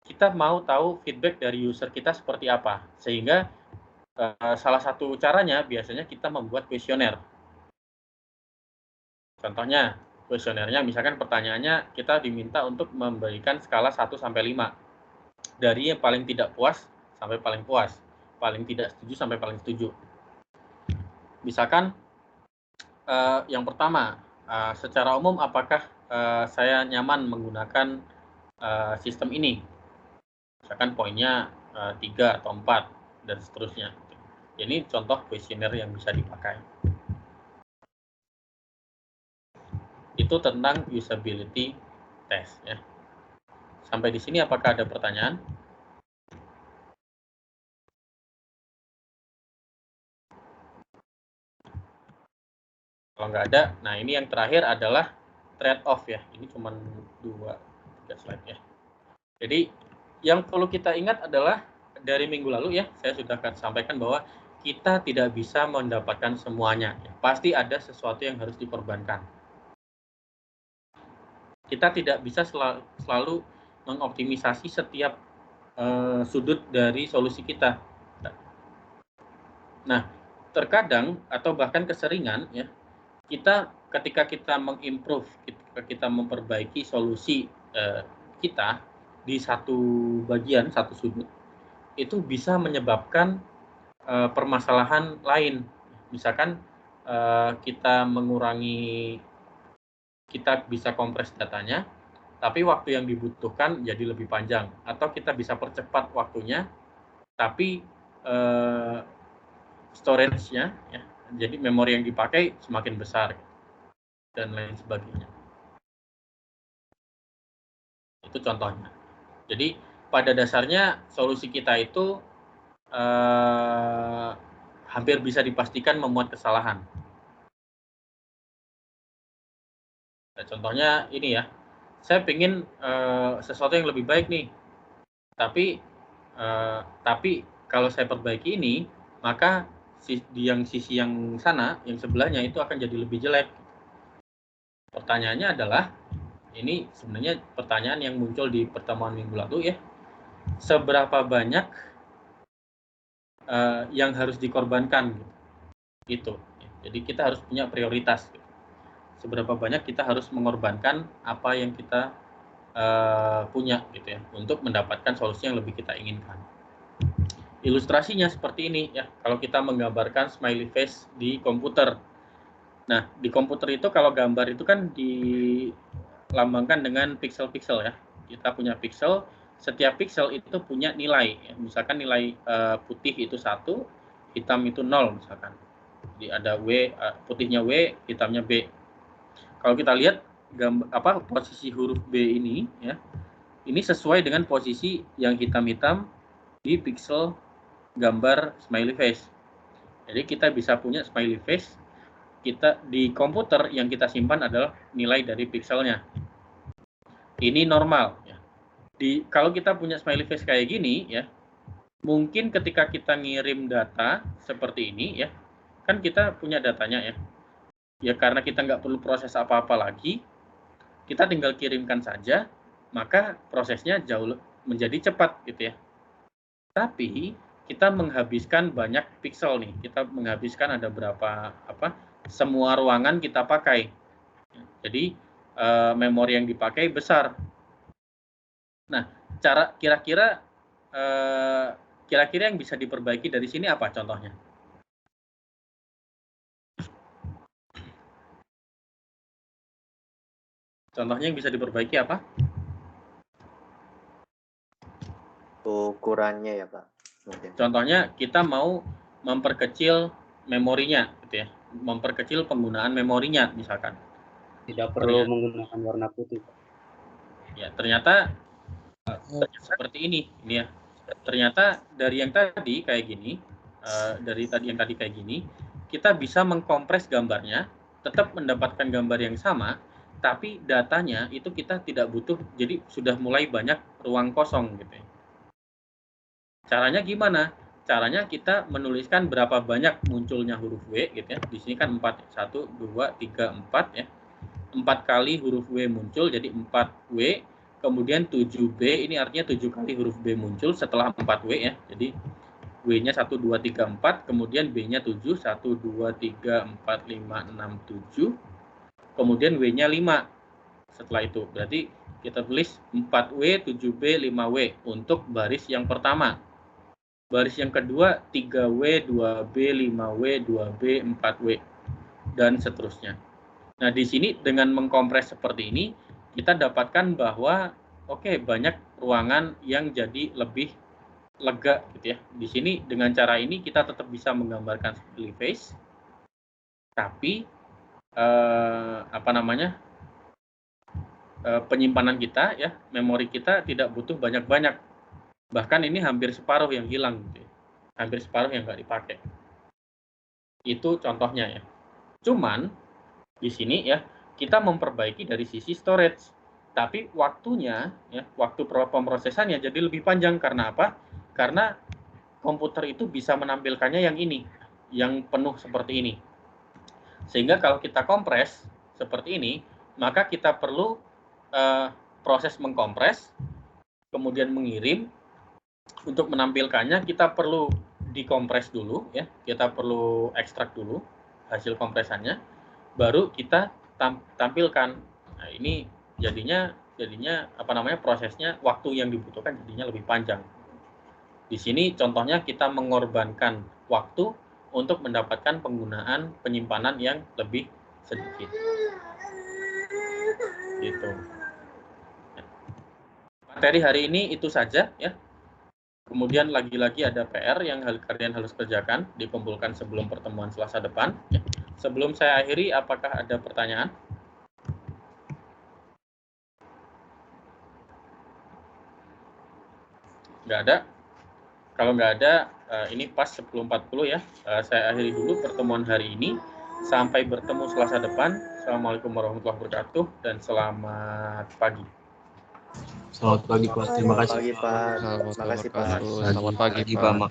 kita mau tahu feedback dari user kita seperti apa, sehingga salah satu caranya biasanya kita membuat kuesioner. Contohnya kuesionernya misalkan pertanyaannya kita diminta untuk memberikan skala 1 sampai 5 dari yang paling tidak puas sampai paling puas, paling tidak setuju sampai paling setuju. Misalkan yang pertama, secara umum apakah saya nyaman menggunakan sistem ini? Misalkan poinnya 3 atau 4 dan seterusnya. Ini contoh kuesioner yang bisa dipakai. Itu tentang usability test ya. Sampai di sini apakah ada pertanyaan? Kalau nggak ada, nah ini yang terakhir adalah trade-off ya. Ini cuma 2-3 slide ya. Jadi yang perlu kita ingat adalah dari minggu lalu ya, saya sudah sampaikan bahwa kita tidak bisa mendapatkan semuanya. Ya. Pasti ada sesuatu yang harus dikorbankan. Kita tidak bisa selalu mengoptimisasi setiap sudut dari solusi kita. Nah, terkadang atau bahkan keseringan ya, kita ketika kita mengimprove, ketika kita memperbaiki solusi kita di satu bagian, satu sudut, itu bisa menyebabkan permasalahan lain. Misalkan kita bisa kompres datanya, tapi waktu yang dibutuhkan jadi lebih panjang, atau kita bisa percepat waktunya, tapi storage-nya ya, jadi memori yang dipakai semakin besar dan lain sebagainya. Itu contohnya. Jadi pada dasarnya solusi kita itu hampir bisa dipastikan memuat kesalahan. Nah, contohnya ini ya, saya ingin sesuatu yang lebih baik nih, tapi kalau saya perbaiki ini, maka sisi yang sana, yang sebelahnya itu akan jadi lebih jelek. Pertanyaannya adalah, ini sebenarnya pertanyaan yang muncul di pertemuan minggu lalu ya, seberapa banyak yang harus dikorbankan gitu. Jadi kita harus punya prioritas. Gitu. Seberapa banyak kita harus mengorbankan apa yang kita punya gitu ya, untuk mendapatkan solusi yang lebih kita inginkan. Ilustrasinya seperti ini ya, kalau kita menggambarkan smiley face di komputer. Nah, di komputer itu kalau gambar itu kan dilambangkan dengan pixel-pixel ya. Kita punya pixel, setiap pixel itu punya nilai ya. Misalkan nilai putih itu 1, hitam itu 0 misalkan. Jadi ada W, putihnya W, hitamnya B. Kalau kita lihat posisi huruf B ini ya, ini sesuai dengan posisi yang hitam-hitam di pixel gambar smiley face. Jadi kita bisa punya smiley face, kita di komputer yang kita simpan adalah nilai dari pixelnya. Ini normal ya. Kalau kita punya smiley face kayak gini ya, mungkin ketika kita ngirim data seperti ini ya, kan kita punya datanya ya. Ya karena kita nggak perlu proses apa-apa lagi, kita tinggal kirimkan saja, maka prosesnya jauh menjadi cepat gitu ya. Tapi kita menghabiskan banyak pixel nih, kita menghabiskan ada berapa semua ruangan kita pakai. Jadi memori yang dipakai besar. Nah, kira-kira yang bisa diperbaiki dari sini apa contohnya? Contohnya yang bisa diperbaiki apa? Ukurannya ya Pak. Mungkin. Contohnya kita mau memperkecil memorinya, gitu ya, memperkecil penggunaan memorinya misalkan. Tidak perlu menggunakan warna putih. Ya, ternyata seperti ini ya. Ternyata dari yang tadi kayak gini, kita bisa mengkompres gambarnya, tetap mendapatkan gambar yang sama, tapi datanya itu kita tidak butuh, jadi sudah mulai banyak ruang kosong gitu ya. Caranya gimana? Caranya kita menuliskan berapa banyak munculnya huruf W gitu ya. Di sini kan 4, 1, 2, 3, 4 ya. 4 kali huruf W muncul jadi 4W, kemudian 7B ini artinya 7 kali huruf B muncul setelah 4W ya. Jadi W-nya 1, 2, 3, 4, kemudian B-nya 7, 1, 2, 3, 4, 5, 6, 7, kemudian W-nya 5 setelah itu. Berarti kita tulis 4W, 7B, 5W untuk baris yang pertama. Baris yang kedua 3W, 2B, 5W, 2B, 4W, dan seterusnya. Nah, di sini dengan mengkompres seperti ini, kita dapatkan bahwa oke, banyak ruangan yang jadi lebih lega gitu ya. Di sini dengan cara ini kita tetap bisa menggambarkan smiley face, tapi penyimpanan kita ya, memori kita tidak butuh banyak-banyak. Bahkan ini hampir separuh yang hilang gitu ya. Hampir separuh yang nggak dipakai. Itu contohnya ya. Cuman di sini ya kita memperbaiki dari sisi storage, tapi waktunya ya, waktu pemrosesannya jadi lebih panjang. Karena apa? Karena komputer itu bisa menampilkannya yang ini, yang penuh seperti ini. Sehingga kalau kita kompres seperti ini, maka kita perlu proses mengkompres, kemudian mengirim. Untuk menampilkannya kita perlu dikompres dulu ya, kita perlu ekstrak dulu hasil kompresannya, baru kita tampilkan. Nah, ini jadinya prosesnya, waktu yang dibutuhkan jadinya lebih panjang. Di sini contohnya kita mengorbankan waktu untuk mendapatkan penggunaan penyimpanan yang lebih sedikit. Gitu. Materi hari ini itu saja ya. Kemudian lagi-lagi ada PR yang kalian harus kerjakan, dikumpulkan sebelum pertemuan Selasa depan. Ya. Sebelum saya akhiri, apakah ada pertanyaan? Nggak ada? Kalau nggak ada, ini pas 10.40 ya. Saya akhiri dulu pertemuan hari ini. Sampai bertemu Selasa depan. Assalamualaikum warahmatullahi wabarakatuh dan selamat pagi. Selamat pagi Pak. Terima kasih. Selamat pagi Pak. Terima kasih Pak. Selamat pagi Pak.